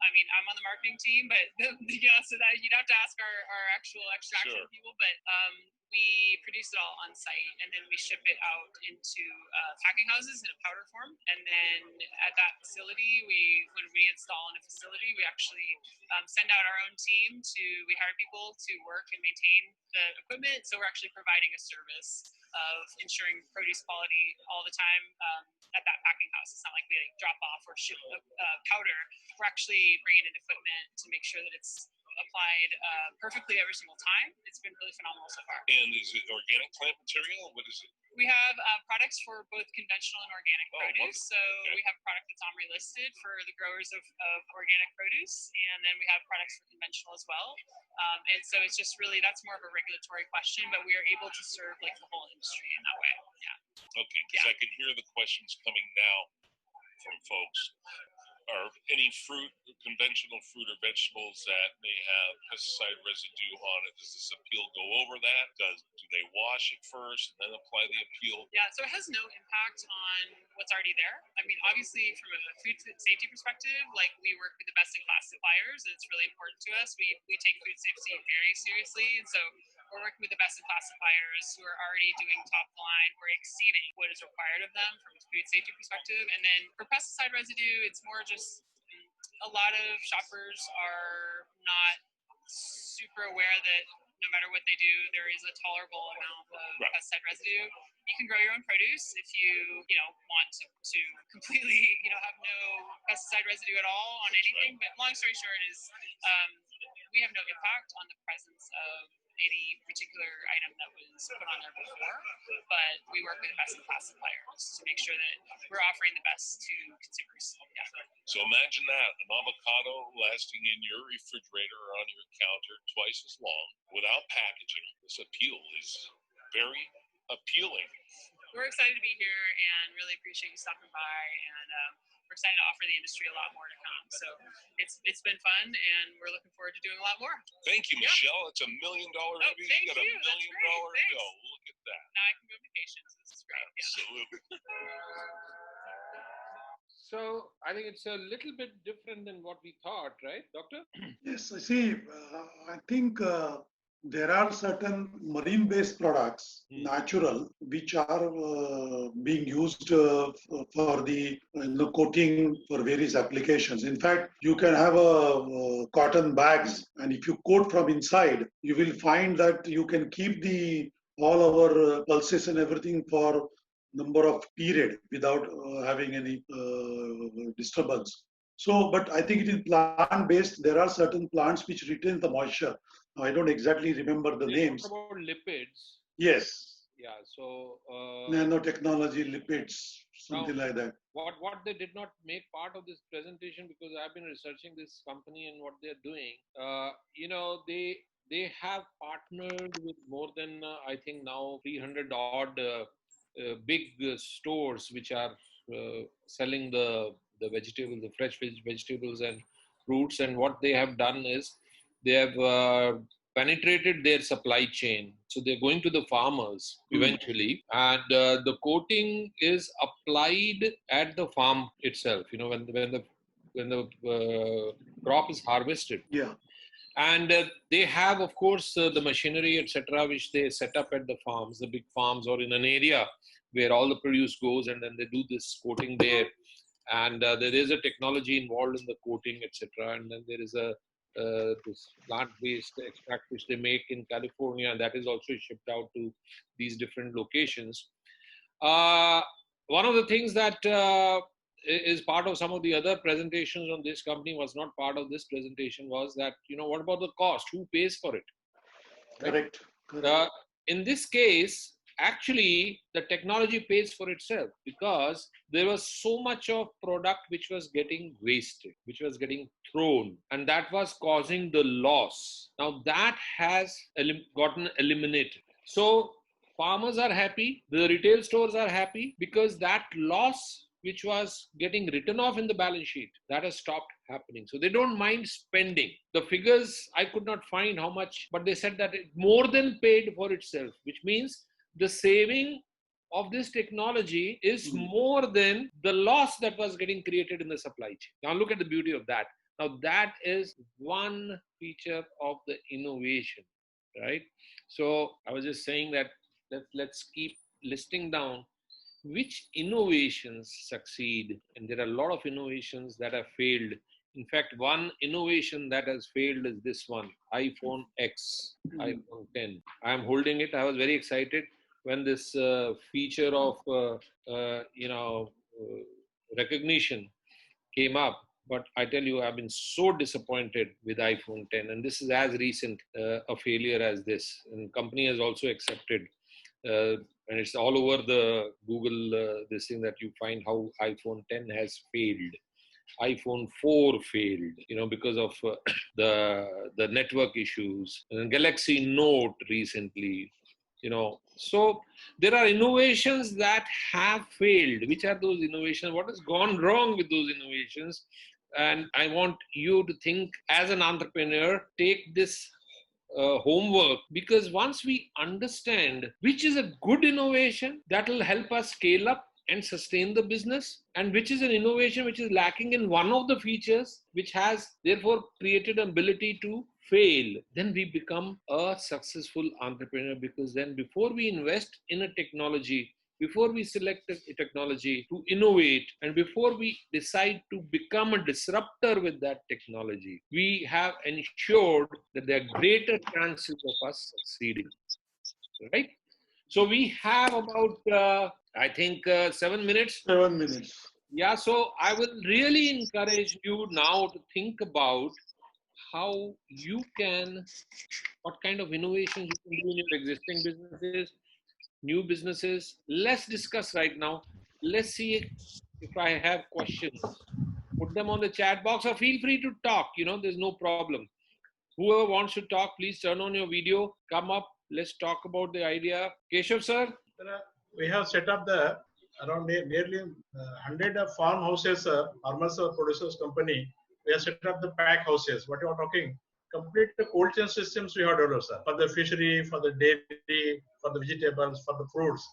I'm on the marketing team, but so that you'd have to ask our actual extraction people. But we produce it all on site, and then we ship it out into packing houses in a powder form. And then at that facility, when we install in a facility, we actually send out our own team we hire people to work and maintain the equipment. So we're actually providing a service of ensuring produce quality all the time at that packing house. It's not like we drop off or ship powder. We're actually bringing in equipment to make sure that it's applied perfectly every single time. It's been really phenomenal so far. And is it organic plant material? What is it? We have products for both conventional and organic produce. So we have a product that's OMRI listed for the growers of organic produce, and then we have products for conventional as well. And so it's just really, that's more of a regulatory question, but we are able to serve like the whole industry in that way. Yeah. Okay, because I can hear the questions coming now from folks. Are any fruit, conventional fruit or vegetables that may have pesticide residue on it, does this appeal go over that? Do they wash it first and then apply the appeal? Yeah, so it has no impact on what's already there. I mean, obviously from a food safety perspective, like we work with the best in class suppliers, and it's really important to us. We take food safety very seriously, and so we're working with the best in class suppliers who are already doing top line or exceeding what is required of them from a food safety perspective. And then for pesticide residue, it's more just a lot of shoppers are not super aware that no matter what they do, there is a tolerable amount of pesticide residue. You can grow your own produce if you want to completely, have no pesticide residue at all on anything. But long story short is we have no impact on the presence of any particular item that was put on there before, but we work with the best in class suppliers to make sure that we're offering the best to consumers. Yeah. So imagine that, an avocado lasting in your refrigerator or on your counter twice as long without packaging. This appeal is very appealing. We're excited to be here and really appreciate you stopping by, and we're excited to offer the industry a lot more to come. So it's been fun, and we're looking forward to doing a lot more. Thank you, Michelle. It's $1 million review. You got $1 million bill. Look at that. Now I can go on vacation. So this is great. Absolutely. So I think it's a little bit different than what we thought, right, Doctor? Yes, I see. I think there are certain marine-based products, natural, which are being used for the coating for various applications. In fact, you can have a cotton bags, and if you coat from inside, you will find that you can keep all our pulses and everything for number of period without having any disturbance. So, but I think it is plant-based. There are certain plants which retain the moisture. I don't exactly remember the names. About lipids. Yes. Yeah. So. Nanotechnology, lipids, something like that. What they did not make part of this presentation, because I've been researching this company and what they're doing. They have partnered with more than I think now 300 odd big stores which are selling the vegetables, the fresh vegetables and fruits. And what they have done is they have penetrated their supply chain. So they're going to the farmers eventually, and the coating is applied at the farm itself. When the crop is harvested. Yeah. And they have, of course, the machinery, etc., which they set up at the farms, the big farms, or in an area where all the produce goes, and then they do this coating there. And there is a technology involved in the coating, etc. And then there is this plant-based extract which they make in California, and that is also shipped out to these different locations. One of the things that is part of some of the other presentations on this company was not part of this presentation was that, what about the cost? Who pays for it? Right? Correct. In this case, actually, the technology pays for itself, because there was so much of product which was getting wasted, which was getting thrown, and that was causing the loss. Now that has gotten eliminated. So farmers are happy, the retail stores are happy, because that loss which was getting written off in the balance sheet, that has stopped happening. So they don't mind spending. The figures, I could not find how much, but they said that it more than paid for itself, which means the saving of this technology is more than the loss that was getting created in the supply chain. Now look at the beauty of that. Now that is one feature of the innovation, right? So I was just saying that let's keep listing down which innovations succeed. And there are a lot of innovations that have failed. In fact, one innovation that has failed is this one, iPhone X, iPhone 10. I am holding it. I was very excited when this feature of recognition came up. But I tell you, I've been so disappointed with iPhone 10, and this is as recent a failure as this. And company has also accepted, and it's all over the Google this thing that you find how iPhone 10 has failed. iPhone 4 failed, because of the network issues. And Galaxy Note recently, So there are innovations that have failed. Which are those innovations? What has gone wrong with those innovations? And I want you to think as an entrepreneur, take this homework, because once we understand which is a good innovation that will help us scale up and sustain the business, and which is an innovation which is lacking in one of the features, which has therefore created an ability to fail, then we become a successful entrepreneur. Because then before we invest in a technology, before we select a technology to innovate, and before we decide to become a disruptor with that technology, we have ensured that there are greater chances of us succeeding, right? So we have about, I think, 7 minutes. 7 minutes. Yeah, so I will really encourage you now to think about how you can, what kind of innovations you can do in your existing businesses, new businesses. Let's discuss right now. Let's see if I have questions. Put them on the chat box, or feel free to talk. There's no problem. Whoever wants to talk, please turn on your video, come up. Let's talk about the idea. Keshav sir? We have set up around nearly 100 farmhouses, farmers or producers company. We have set up the pack houses. What you are talking? Complete cold chain systems we have developed, sir, for the fishery, for the dairy, for the vegetables, for the fruits.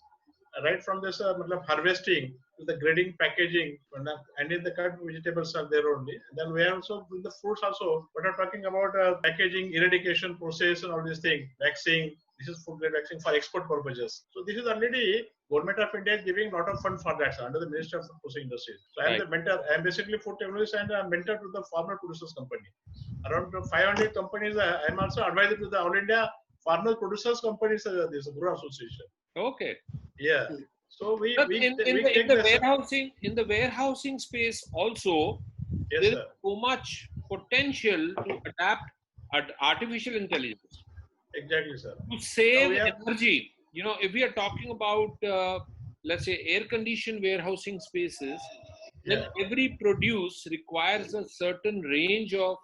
Right from this harvesting to the grading, packaging, and in the cut vegetables are there only. Then we also with the fruits also. What are talking about packaging, eradication process, and all these things. Vaccine. This is food grade vaccine for export purposes. So this is already Government of India is giving a lot of fund for that, sir, under the Ministry of Food Processing Industries. So I am the mentor. I am basically food technologist and a mentor to the farmer producers company. Around 500 companies. I am also advisor to the All India Farmer Producers Companies. This Guru Association. Okay. Yeah. So in the warehousing space also, yes, there is sir, so much potential to adapt artificial intelligence. Exactly, sir. To save energy. If we are talking about let's say air-conditioned warehousing spaces, then every produce requires a certain range of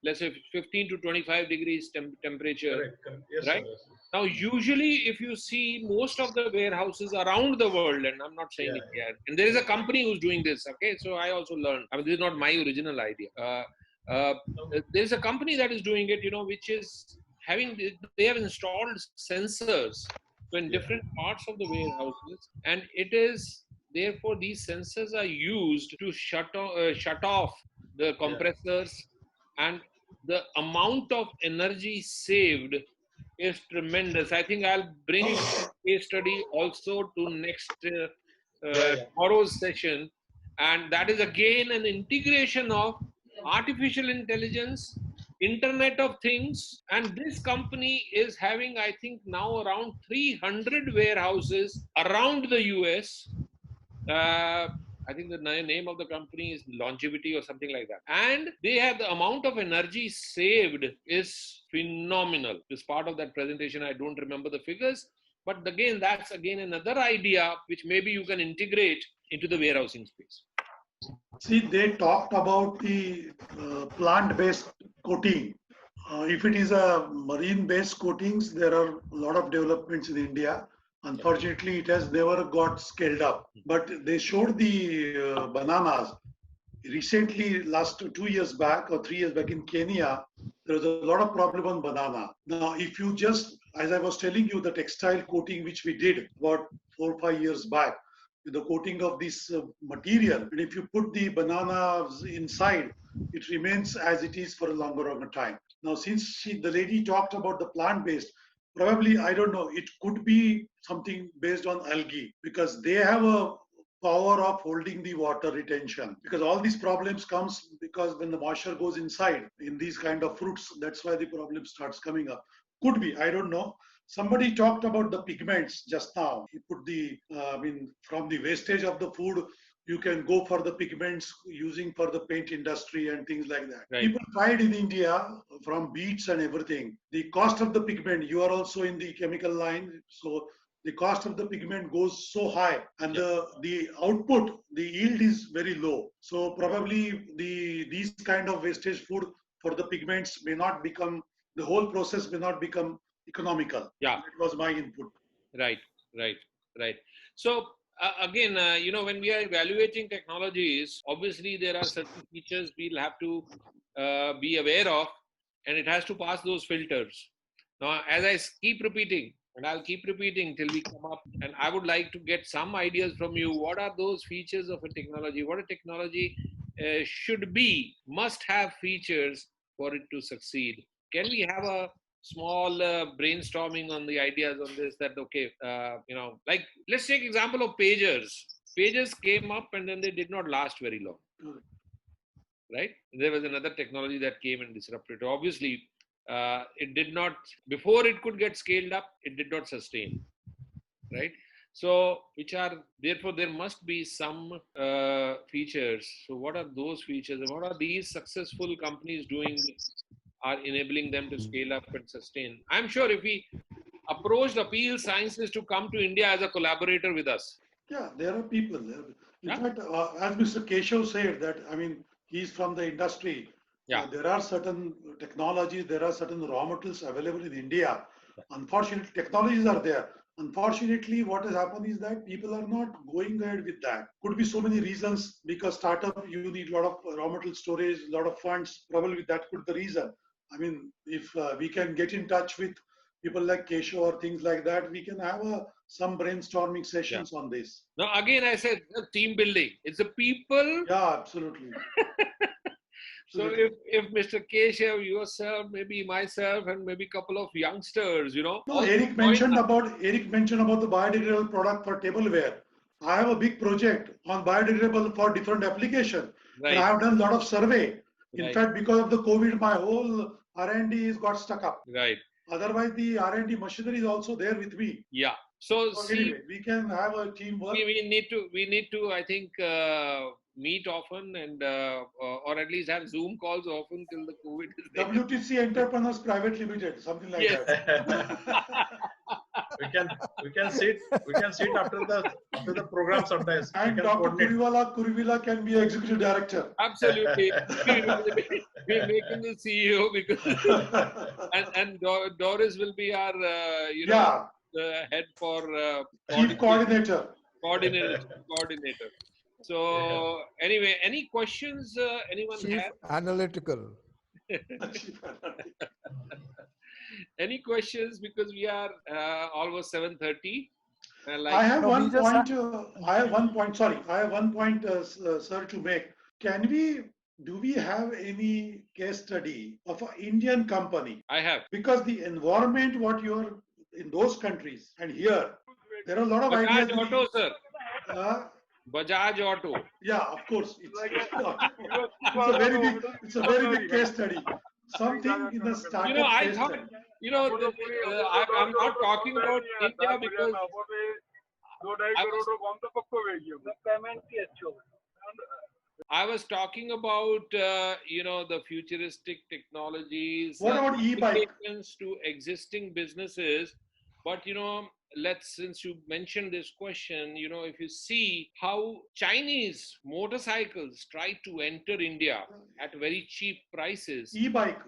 let's say 15 to 25 degrees temperature. Correct. Yes, right? Sir, yes. Now, usually, if you see most of the warehouses around the world, and I'm not saying it here, and there is a company who's doing this, okay? So I also learned. I mean, this is not my original idea. There's a company that is doing it, which is they have installed sensors in different parts of the warehouses, and it is therefore these sensors are used to shut off the compressors, and the amount of energy saved is tremendous. I think I'll bring a case study also to next tomorrow's session, and that is again an integration of artificial intelligence, Internet of Things, and this company is having, I think, now around 300 warehouses around the US. I think the name of the company is Longevity or something like that. And they have the amount of energy saved is phenomenal. This part of that presentation, I don't remember the figures. But again, that's again another idea which maybe you can integrate into the warehousing space. See, they talked about the plant-based coating. If it is a marine-based coatings, there are a lot of developments in India. Unfortunately, it has never got scaled up. But they showed the bananas. Recently, last 2 years back or 3 years back in Kenya, there was a lot of problem on banana. Now, if you just, as I was telling you, the textile coating which we did about 4 or 5 years back, the coating of this material, and if you put the bananas inside, it remains as it is for a longer time. Now, since the lady talked about the plant-based, probably, I don't know, it could be something based on algae, because they have a power of holding the water retention, because all these problems comes because when the moisture goes inside in these kind of fruits, that's why the problem starts coming up. Could be, I don't know. Somebody talked about the pigments just now. He put the, from the wastage of the food, you can go for the pigments using for the paint industry and things like that. Right. People tried in India from beets and everything. The cost of the pigment, you are also in the chemical line, so the cost of the pigment goes so high, and the output, the yield is very low. So probably these kind of wastage food for the pigments may not become, the whole process may not become economical. Yeah. That was my input. Right. So again, when we are evaluating technologies, obviously there are certain features we'll have to be aware of, and it has to pass those filters. Now, as I keep repeating, and I'll keep repeating till we come up, and I would like to get some ideas from you. What are those features of a technology? What a technology should be, must have features for it to succeed. Can we have a small brainstorming on the ideas on this? That okay, like let's take example of pagers. Pagers came up and then they did not last very long, right? There was another technology that came and disrupted. Obviously, it did not, before it could get scaled up, it did not sustain, right? So, therefore, there must be some features. So, what are those features? And what are these successful companies doing are enabling them to scale up and sustain? I'm sure if we approached Appeal Sciences to come to India as a collaborator with us. Yeah, there are people there. In fact, as Mr. Keshav said, that he's from the industry. Yeah. There are certain technologies, there are certain raw materials available in India. Unfortunately, technologies are there. Unfortunately, what has happened is that people are not going ahead with that. Could be so many reasons, because startup, you need a lot of raw material storage, a lot of funds. Probably that could be the reason. If we can get in touch with people like Keshav or things like that, we can have some brainstorming sessions on this. Now, again, I said team building. It's the people. Yeah, absolutely. So if Mr. Keshav, yourself, maybe myself, and maybe a couple of youngsters, No, Eric mentioned about the biodegradable product for tableware. I have a big project on biodegradable for different application. Right. And I have done a lot of survey. In Right. fact, because of the COVID, my whole R&D has got stuck up. Right. Otherwise, the R&D machinery is also there with me. Yeah. So anyway, we can have a teamwork. We need to, I think, meet often and or at least have Zoom calls often till the COVID is there. WTC Entrepreneurs Private Limited, something like that. we can sit after the program sometimes. And Dr. Kurivilla can be executive director. Absolutely. We're making the CEO because and Doris will be our the head for chief coordinator. Coordinator. So anyway, any questions anyone Chief have? Analytical. Any questions, because we are almost 7:30. I have one point. Sorry, I have one point, sir, to make. Do we have any case study of an Indian company? I have. Because the environment, what you're in those countries and here, there are a lot of Bajaj ideas. Auto, sir. Bajaj Auto. Yeah, of course. It's a very big case study. Something in the startup. I thought, I'm not talking about India because I was talking about, the futuristic technologies. What about e-bike? To existing businesses. But, since you mentioned this question, if you see how Chinese motorcycles try to enter India at very cheap prices. E-bike.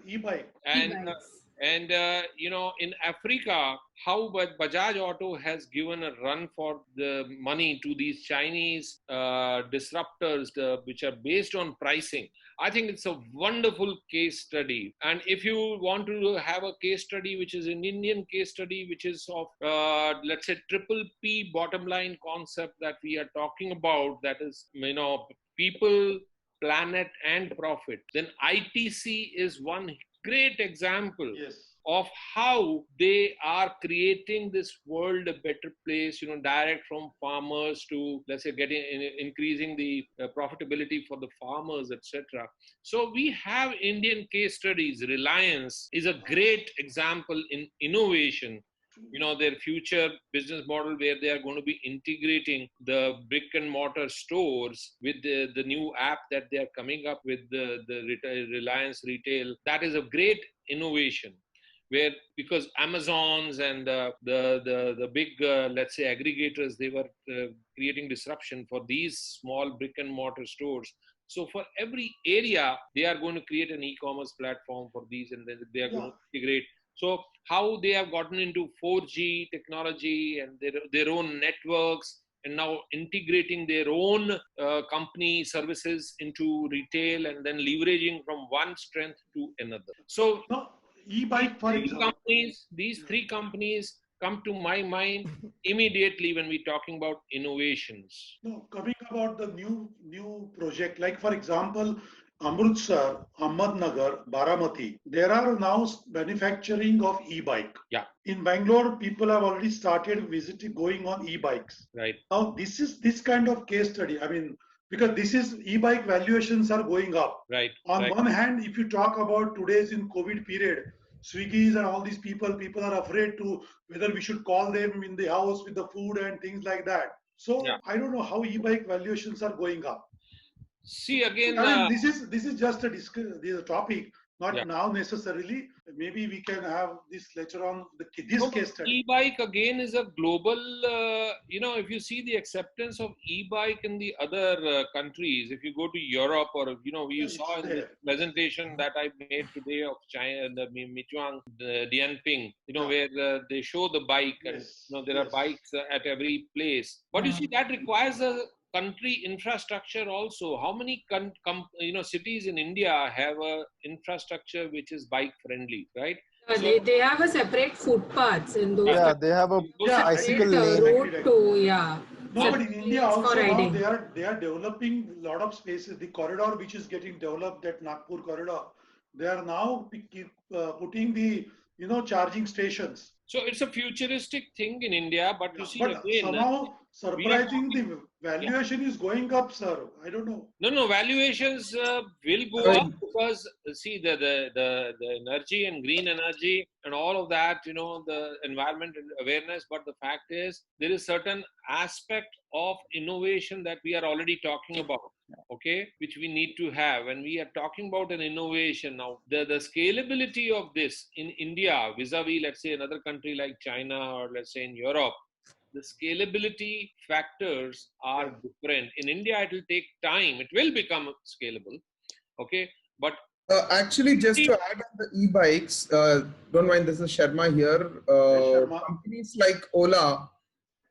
And in Africa, how Bajaj Auto has given a run for the money to these Chinese disruptors, which are based on pricing. I think it's a wonderful case study. And if you want to have a case study, which is an Indian case study, which is of, let's say, triple P bottom line concept that we are talking about, that is, people, planet, and profit, then ITC is one great example of how they are creating this world a better place, direct from farmers to, let's say, increasing the profitability for the farmers, etc. So we have Indian case studies. Reliance is a great example in innovation. their future business model where they are going to be integrating the brick and mortar stores with the new app that they are coming up with, the Reliance Retail. That is a great innovation. Because Amazons and the big, let's say, aggregators, they were creating disruption for these small brick and mortar stores. So for every area, they are going to create an e-commerce platform for these, and then they are going to integrate. So how they have gotten into 4G technology and their own networks, and now integrating their own company services into retail, and then leveraging from one strength to another. So e-bike, for example, these three companies come to my mind immediately when we're talking about innovations. No, coming about the new project, like for example, Amritsar, Ahmednagar, Baramati, there are now manufacturing of e-bike. Yeah. In Bangalore, people have already started going on e-bikes. Right. Now, this kind of case study. I mean, because this is e-bike valuations are going up. Right. On one hand, if you talk about today's in COVID period, Swiggy's and all these people are afraid to whether we should call them in the house with the food and things like that. So I don't know how e-bike valuations are going up. See again, I mean, this is just a topic, not now necessarily. Maybe we can have this later on. This case study. E-bike again is a global. If you see the acceptance of e-bike in the other countries, if you go to Europe, or you saw in the presentation that I made today of China, the Michuang, the Dianping, where they show the bike, and there are bikes at every place. But you see, that requires a country infrastructure also. How many cities in India have a infrastructure which is bike friendly, right? They have a separate footpaths in those. Yeah, they have a bicycle lane. Road to No, but in India also now they are developing a lot of spaces. The corridor which is getting developed, that Nagpur corridor, they are now putting the charging stations. So it's a futuristic thing in India, but you see but again. Somehow surprising, the valuation is going up, sir. I don't know. No, valuations will go up because see the energy and green energy and all of that, the environment awareness. But the fact is, there is certain aspect of innovation that we are already talking about, okay, which we need to have. When we are talking about an innovation now, the scalability of this in India vis-a-vis, let's say, another country like China, or let's say in Europe, the scalability factors are different. In India, it will take time. It will become scalable, okay? But actually, just to add on the e-bikes, don't mind, this is Sharma here. Companies like Ola,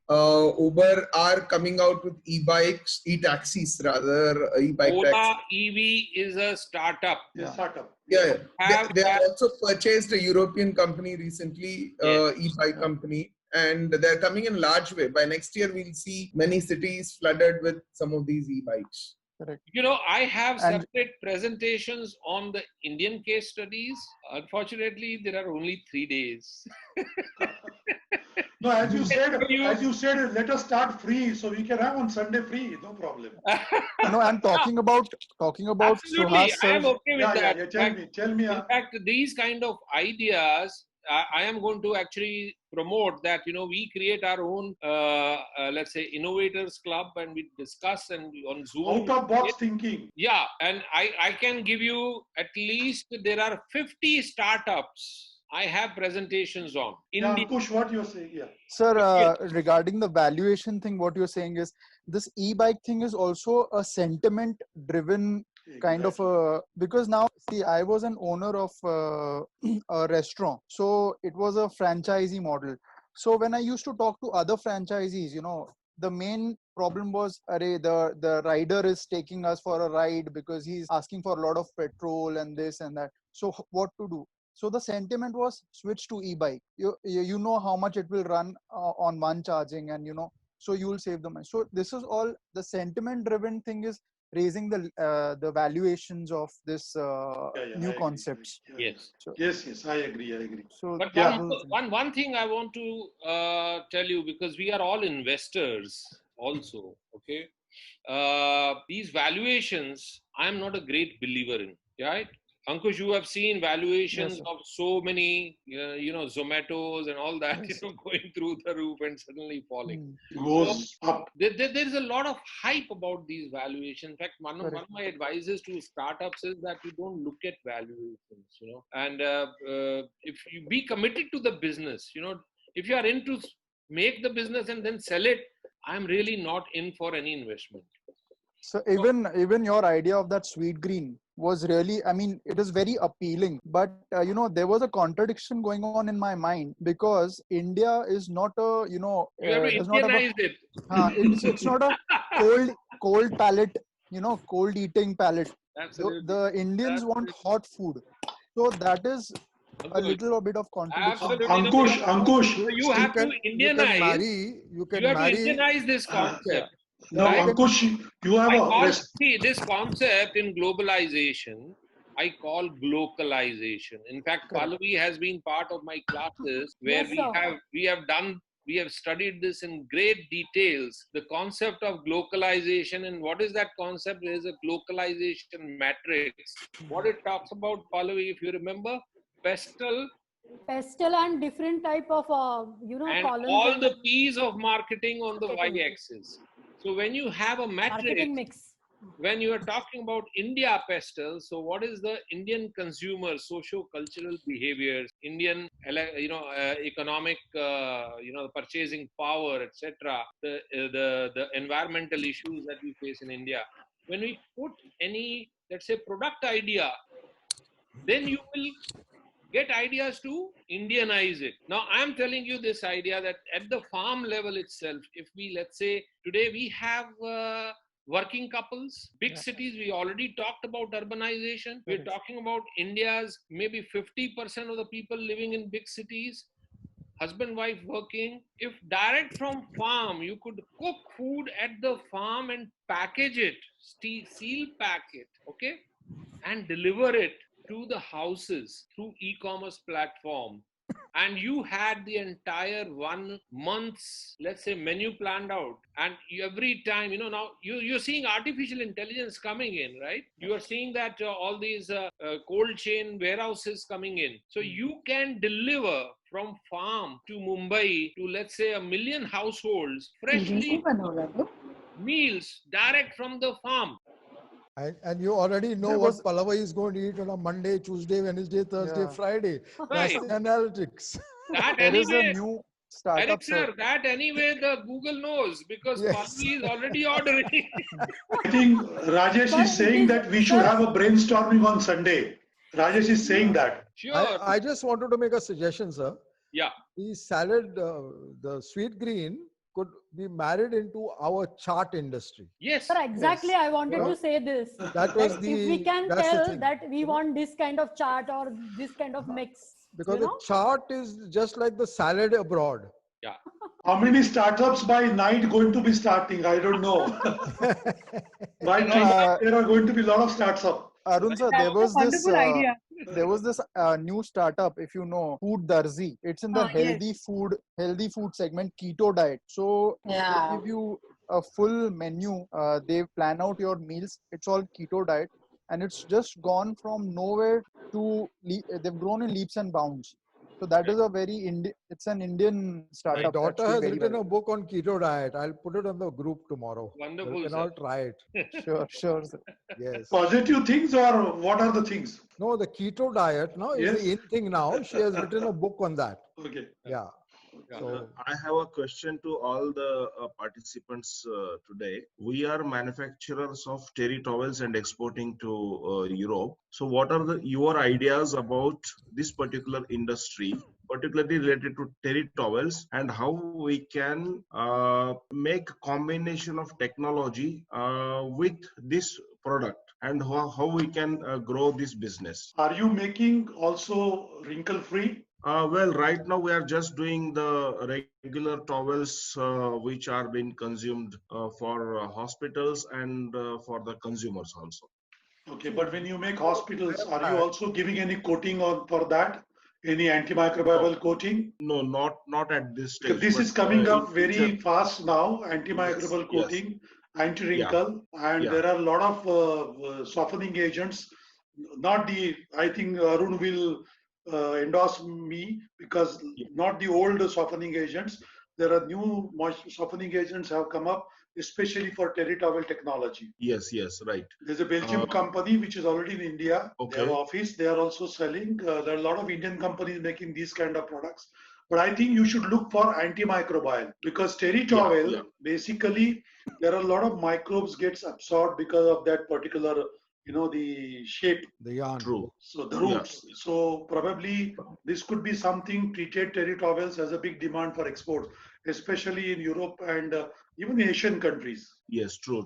Uber are coming out with e-bikes, e-taxis rather, e-bike Ola taxis. EV is a startup. Startup. Yeah. They have also purchased a European company recently, e-bike company. And they're coming in large way. By next year, we'll see many cities flooded with some of these e-bikes. Correct. I have separate presentations on the Indian case studies. Unfortunately, there are only 3 days. No, as you said, let us start free, so we can have on Sunday free, no problem. No, I'm talking about Absolutely, I am okay with that. Tell me. In fact, these kind of ideas, I am going to actually promote that, we create our own, let's say, innovators club, and we discuss and on Zoom. Out of box thinking. Yeah, and I can give you at least, there are 50 startups I have presentations on. Ankush, what you're saying, Sir, regarding the valuation thing, what you're saying is this e-bike thing is also a sentiment driven kind of because now see, I was an owner of a restaurant, so it was a franchisee model. So when I used to talk to other franchisees, the main problem was, the rider is taking us for a ride because he's asking for a lot of petrol and this and that. So what to do? So the sentiment was switch to e-bike. You know how much it will run on one charging, and so you will save the money. So this is all the sentiment driven thing is raising the valuations of this new concepts. Yes. So, yes, I agree. So but one thing I want to tell you, because we are all investors also, okay? These valuations, I'm not a great believer in, right? Ankush, you have seen valuations Yes, of so many, Zomatos and all that, yes. going through the roof and suddenly falling. So Goes up. there is a lot of hype about these valuations. In fact, one of Correct. my advices to startups is that you don't look at valuations, and if you be committed to the business, if you are in to make the business and then sell it, I'm really not in for any investment. So even your idea of that sweet green was really, I mean, it is very appealing. But there was a contradiction going on in my mind because India is not a You have to does not have Indianize it. it's not a cold palate, cold eating palate. Absolutely. The Indians want hot food, so that is a little bit of contradiction. Absolutely. Ankush, You have to Indianize. You You have to Indianize this concept. No, right? Ankush, you have See, this concept in globalization, I call glocalization. In fact, Pallavi has been part of my classes where Yes, we have studied this in great details. The concept of glocalization, and what is that concept? There is a glocalization matrix. What it talks about, Pallavi, if you remember, pestle and different type of and columns all and the P's of marketing on the marketing. y-axis. So when you have a matrix, Marketing mix. when you are talking about India pestle, so what is the Indian consumer socio-cultural behaviors, Indian economic purchasing power, etc., the environmental issues that we face in India. When we put any, let's say, product idea, then you will get ideas to Indianize it. Now, I'm telling you this idea that at the farm level itself, if we, let's say, today we have working couples, big cities, we already talked about urbanization. We're talking about India's maybe 50% of the people living in big cities, husband, wife working. If direct from farm, you could cook food at the farm and package it, seal pack it, okay, and deliver it to the houses through e-commerce platform, and you had the entire 1 month's, let's say, menu planned out, and every time, now you're seeing artificial intelligence coming in, right? You are seeing that all these cold chain warehouses coming in, so you can deliver from farm to Mumbai to, let's say, 1 million households freshly meals direct from the farm. And you already know what Pallavi is going to eat on a Monday, Tuesday, Wednesday, Thursday, Friday. That's Right. the analytics. That There is a anyway, new startup, Eric sir, that anyway the Google knows because Pallavi is already ordering. I think Rajesh is saying that we should have a brainstorming on Sunday. Rajesh is saying that. Sure. I just wanted to make a suggestion, sir. Yeah. The salad, the sweet green could be married into our chaat industry. Yes. Sir, exactly. I wanted to say this. That was If we can that's the tell thing. that we want this kind of chart or this kind of mix. Because the chart is just like the salad abroad. Yeah. How many startups by night going to be starting? I don't know. By tonight, there are going to be a lot of startups. Arun sir, That's a wonderful idea. there was this new startup, if you know, Food Darzi. It's in the healthy food segment, keto diet. So they give you a full menu. They plan out your meals. It's all keto diet, and it's just gone from nowhere to they've grown in leaps and bounds. So that is a it's an Indian startup. My daughter has written well. a book on keto diet. I'll put it on the group tomorrow. Wonderful, You can sir. all try it. Sure, sir. Yes. Positive things or what are the things? No, the keto diet now is the in thing now. She has written a book on that. Okay. Yeah. So I have a question to all the participants today. We are manufacturers of terry towels and exporting to Europe. So what are your ideas about this particular industry, particularly related to terry towels, and how we can make a combination of technology with this product, and how we can grow this business? Are you making also wrinkle-free? Well, right now we are just doing the regular towels which are being consumed for hospitals and for the consumers also. Okay, but when you make hospitals, are you also giving any coating for that? Any antimicrobial coating? No, not at this stage. Because this is coming up very fast now, antimicrobial coating, anti-wrinkle, and there are a lot of softening agents I think Arun will endorse me because not the old softening agents. There are new softening agents have come up, especially for terry towel technology. Yes, right. There's a Belgium company which is already in India. Okay. They have office. They are also selling. There are a lot of Indian companies making these kind of products. But I think you should look for antimicrobial because terry towel, basically, there are a lot of microbes gets absorbed because of that particular, the shape. The yarn. True. So the roots. So probably this could be something. Treated terry towels has a big demand for exports, especially in Europe and even Asian countries. Yes, true.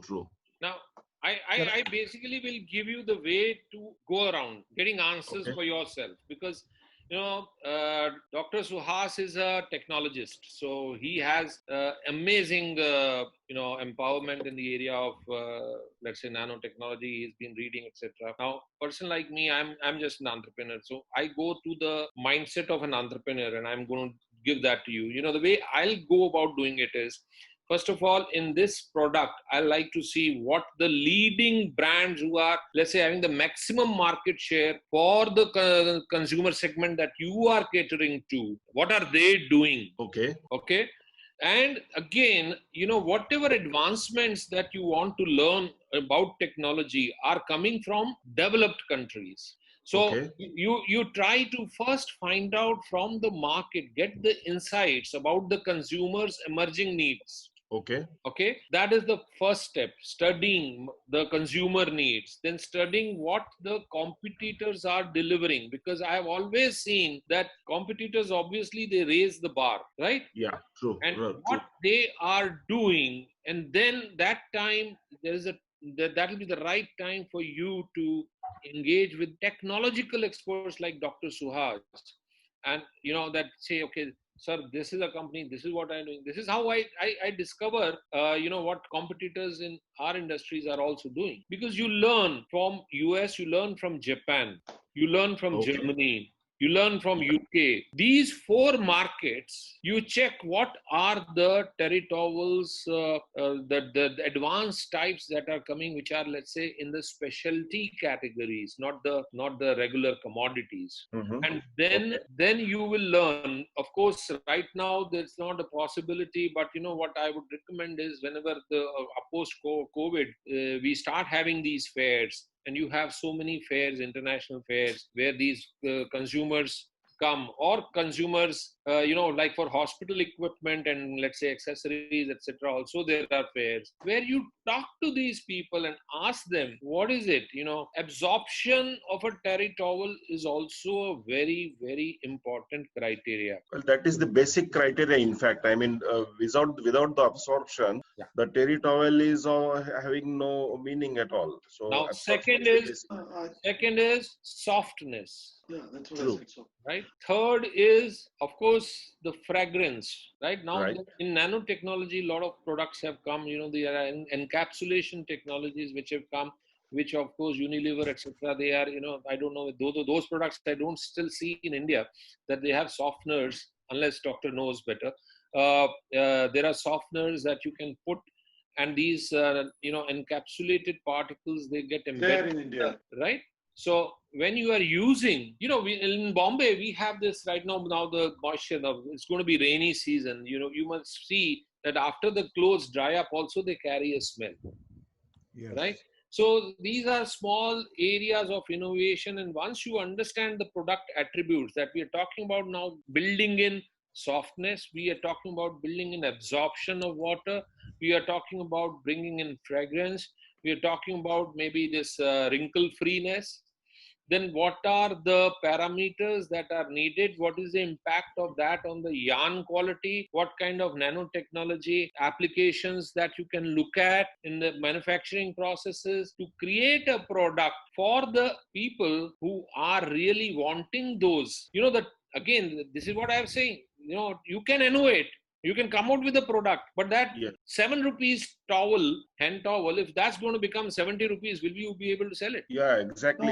Now, I basically will give you the way to go around getting answers for yourself because, Dr. Suhas is a technologist. So he has amazing, empowerment in the area of, let's say, nanotechnology. He's been reading, etc. Now, person like me, I'm just an entrepreneur. So I go to the mindset of an entrepreneur and I'm going to give that to you. The way I'll go about doing it is, first of all, in this product, I like to see what the leading brands who are, let's say, having the maximum market share for the consumer segment that you are catering to. What are they doing? Okay. And again, whatever advancements that you want to learn about technology are coming from developed countries. So you try to first find out from the market, get the insights about the consumer's emerging needs. Okay. That is the first step, studying the consumer needs, then studying what the competitors are delivering, because I have always seen that competitors, obviously, they raise the bar, right? Yeah, true. And what they are doing, and then that time, that will be the right time for you to engage with technological experts like Dr. Suhas, and that say, okay, sir, this is a company, this is what I'm doing. This is how I discover, what competitors in our industries are also doing. Because you learn from US, you learn from Japan, you learn from Germany, you learn from UK. These 4 markets, you check what are the terry towels, the advanced types that are coming, which are, let's say, in the specialty categories, not the regular commodities. And then you will learn. Of course, right now there's not a possibility, but what I would recommend is whenever the post-COVID, we start having these fairs. And you have so many fairs, international fairs, where these consumers come, or consumers, like for hospital equipment and, let's say, accessories, etc. Also, there are fairs where you talk to these people and ask them, what is it? Absorption of a terry towel is also a very, very important criteria. Well, that is the basic criteria. In fact, I mean, without the absorption, the terry towel is having no meaning at all. So now, second is softness. Yeah, that's what I said. So. Right. Third is, of course, the fragrance. Right now, in nanotechnology, a lot of products have come. There are encapsulation technologies which have come, which, of course, Unilever, etc. They are, I don't know, those products I don't still see in India that they have softeners, unless doctor knows better. There are softeners that you can put, and these, encapsulated particles, they get embedded. There in India. Right. So when you are using, in Bombay, we have this right now the moisture, it's going to be rainy season. You must see that after the clothes dry up, also they carry a smell. Yes. Right. So these are small areas of innovation. And once you understand the product attributes that we are talking about now, building in softness, we are talking about building in absorption of water, we are talking about bringing in fragrance, we are talking about maybe this wrinkle freeness. Then what are the parameters that are needed? What is the impact of that on the yarn quality? What kind of nanotechnology applications that you can look at in the manufacturing processes to create a product for the people who are really wanting those? Again, this is what I am saying. You can innovate. You can come out with a product, but that 7 rupees towel, hand towel, if that's going to become 70 rupees, will you be able to sell it? Yeah, exactly.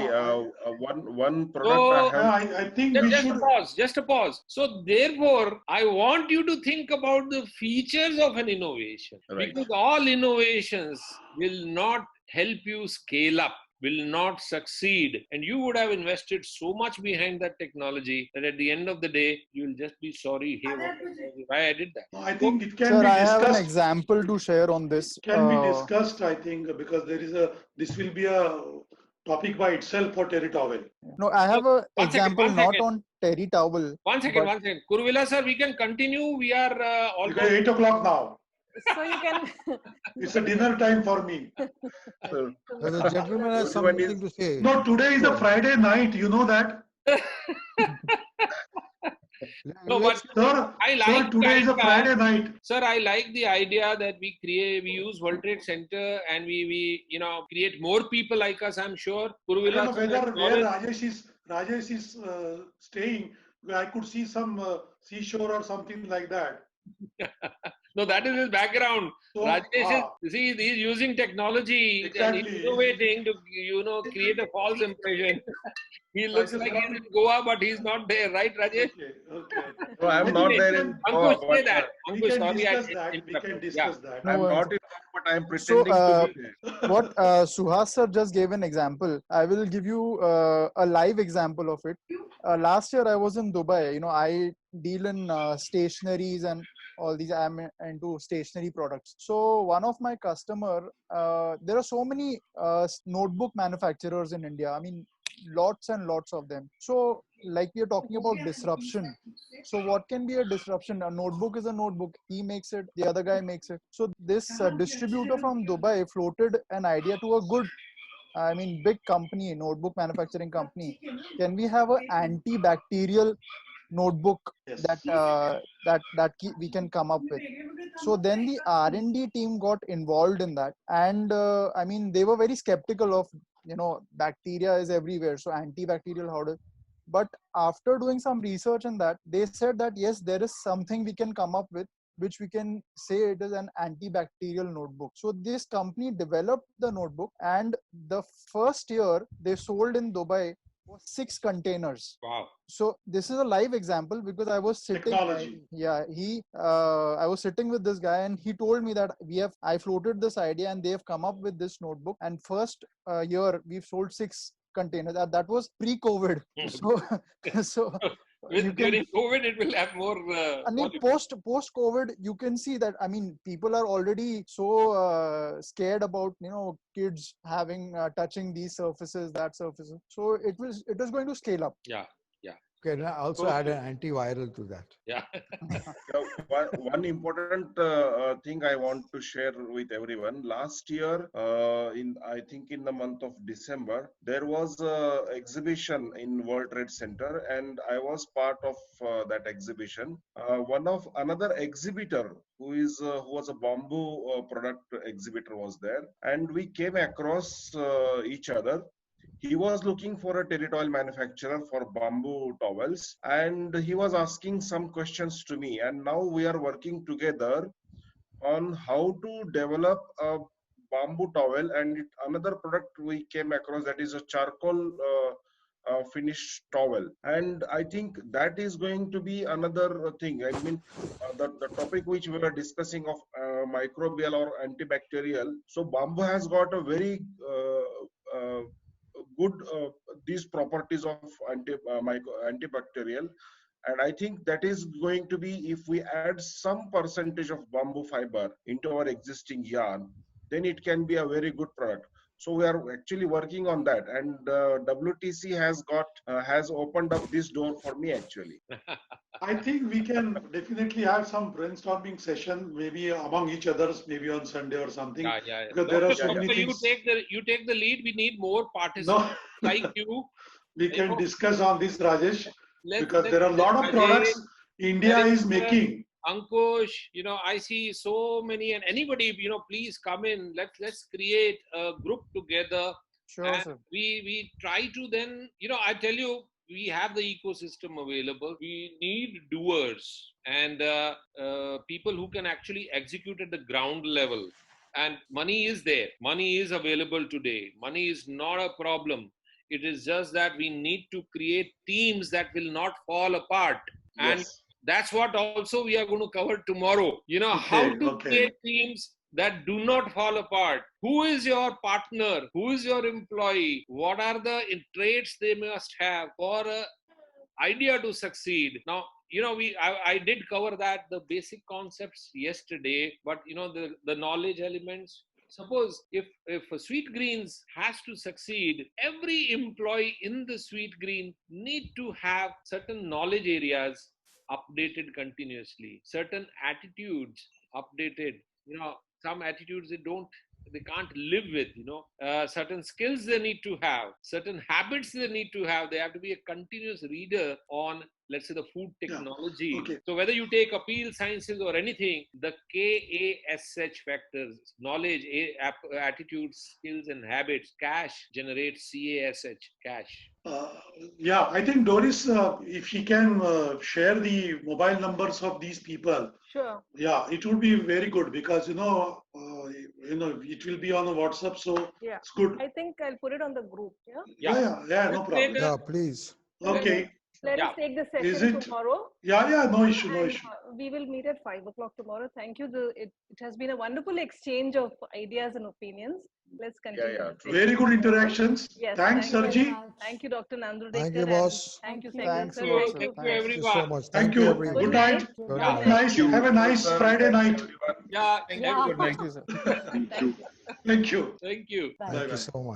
One product. So, I think just a pause. So therefore, I want you to think about the features of an innovation, because all innovations will not help you scale up. will not succeed. And you would have invested so much behind that technology that at the end of the day, you will just be sorry, hey, why I did that. No, I think it can Sir, be I have an discussed. example to share on this. Can be discussed, I think, because this will be a topic by itself for Terry Towel. No, I have an One example second. not on Terry Towel. One second. Kuruvilla sir, we can continue. We are almost... 8 o'clock now. So you can... It's a dinner time for me. The gentleman has something to say. No, today is a Friday night. You know that? No, but I like today is a Friday night. Sir, I like the idea that we use World Trade Center and we create more people like us. I'm sure. I don't know where Rajesh is staying. I could see some seashore or something like that. No, that is his background. So, Rajesh he's using technology and he's innovating to create a false impression. He looks like he's in Goa, but he's not there, right, Rajesh? Okay. No, I'm not there in Goa. Ankush, say that. Ankush, sorry, we can discuss that. I'm not in Goa, but I'm pretending to be there. What Suhas sir just gave an example. I will give you a live example of it. Last year I was in Dubai. I deal in stationaries and all these. I'm into stationery products. So one of my customer, there are so many notebook manufacturers in India. I mean, lots and lots of them. So like we are talking about disruption. So what can be a disruption? A notebook is a notebook. He makes it, the other guy makes it. So this distributor from Dubai floated an idea to a big company, notebook manufacturing company. Can we have an antibacterial notebook that we can come up with? So then the R&D team got involved in that, and they were very skeptical of bacteria is everywhere, so antibacterial but after doing some research in that, they said that yes, there is something we can come up with which we can say it is an antibacterial notebook. So this company developed the notebook, and the first year they sold in Dubai was 6 containers. Wow. So this is a live example because I was sitting. Technology. I was sitting with this guy and he told me that I floated this idea and they've come up with this notebook, and first year we've sold 6 containers. That was pre-COVID. So during COVID, it will have more. Post-COVID, you can see that. People are already so scared about kids having touching these surfaces, that surfaces. So it is going to scale up. Yeah. Okay, and I also add an antiviral to that. Yeah. One important thing I want to share with everyone. Last year, I think in the month of December, there was an exhibition in World Trade Center, and I was part of that exhibition. Another exhibitor who was a bamboo product exhibitor was there, and we came across each other. He was looking for a territorial manufacturer for bamboo towels, and he was asking some questions to me. And now we are working together on how to develop a bamboo towel. And another product we came across, that is a charcoal finished towel. And I think that is going to be another thing. The topic which we were discussing of microbial or antibacterial. So bamboo has got a very good these properties of antibacterial, and I think that is going to be, if we add some percentage of bamboo fiber into our existing yarn, then it can be a very good product. So we are actually working on that, and WTC has opened up this door for me actually. I think we can definitely have some brainstorming session, maybe among each others, maybe on Sunday or something. Yeah. Because there are so many things. You take the lead. We need more participants like you. We can discuss on this, Rajesh, because there are a lot of products India is making. Ankush, I see so many, and anybody, please come in. Let's create a group together. Sure, and sir. We try to then, I tell you, we have the ecosystem available. We need doers and people who can actually execute at the ground level. And money is there. Money is available today. Money is not a problem. It is just that we need to create teams that will not fall apart. And that's what also we are going to cover tomorrow. How to create teams that do not fall apart. Who is your partner? Who is your employee? What are the traits they must have for an idea to succeed? Now, I did cover that, the basic concepts yesterday, but the knowledge elements. Suppose if Sweet Greens has to succeed, every employee in the Sweet Green need to have certain knowledge areas updated continuously, certain attitudes updated. Some attitudes they can't live with. Certain skills they need to have, certain habits they need to have. They have to be a continuous reader on, let's say, the food technology. Yeah. Okay. So whether you take appeal sciences or anything, the KASH factors, knowledge, attitudes, skills and habits, cash generates CASH, cash. Yeah, I think Doris, if she can share the mobile numbers of these people. Sure. Yeah, it would be very good because it will be on a WhatsApp, so yeah, it's good. I think I'll put it on the group. Yeah, no problem. Yeah, please. Okay. Let us take the session tomorrow. Yeah, no issue. We will meet at 5 o'clock tomorrow. Thank you. It has been a wonderful exchange of ideas and opinions. Let's continue. Very good interactions. Yes, Thanks, Sarji. Thank you, Dr. Nandru. Thank you, boss. Thank you, Thanks, sir. boss. Thank you. Thank you so much. Thank you. everyone. Good night. Good Have night. a nice Friday night. Yeah, Good night. Thank you, sir. Thank you. Thank you. Thank you so much.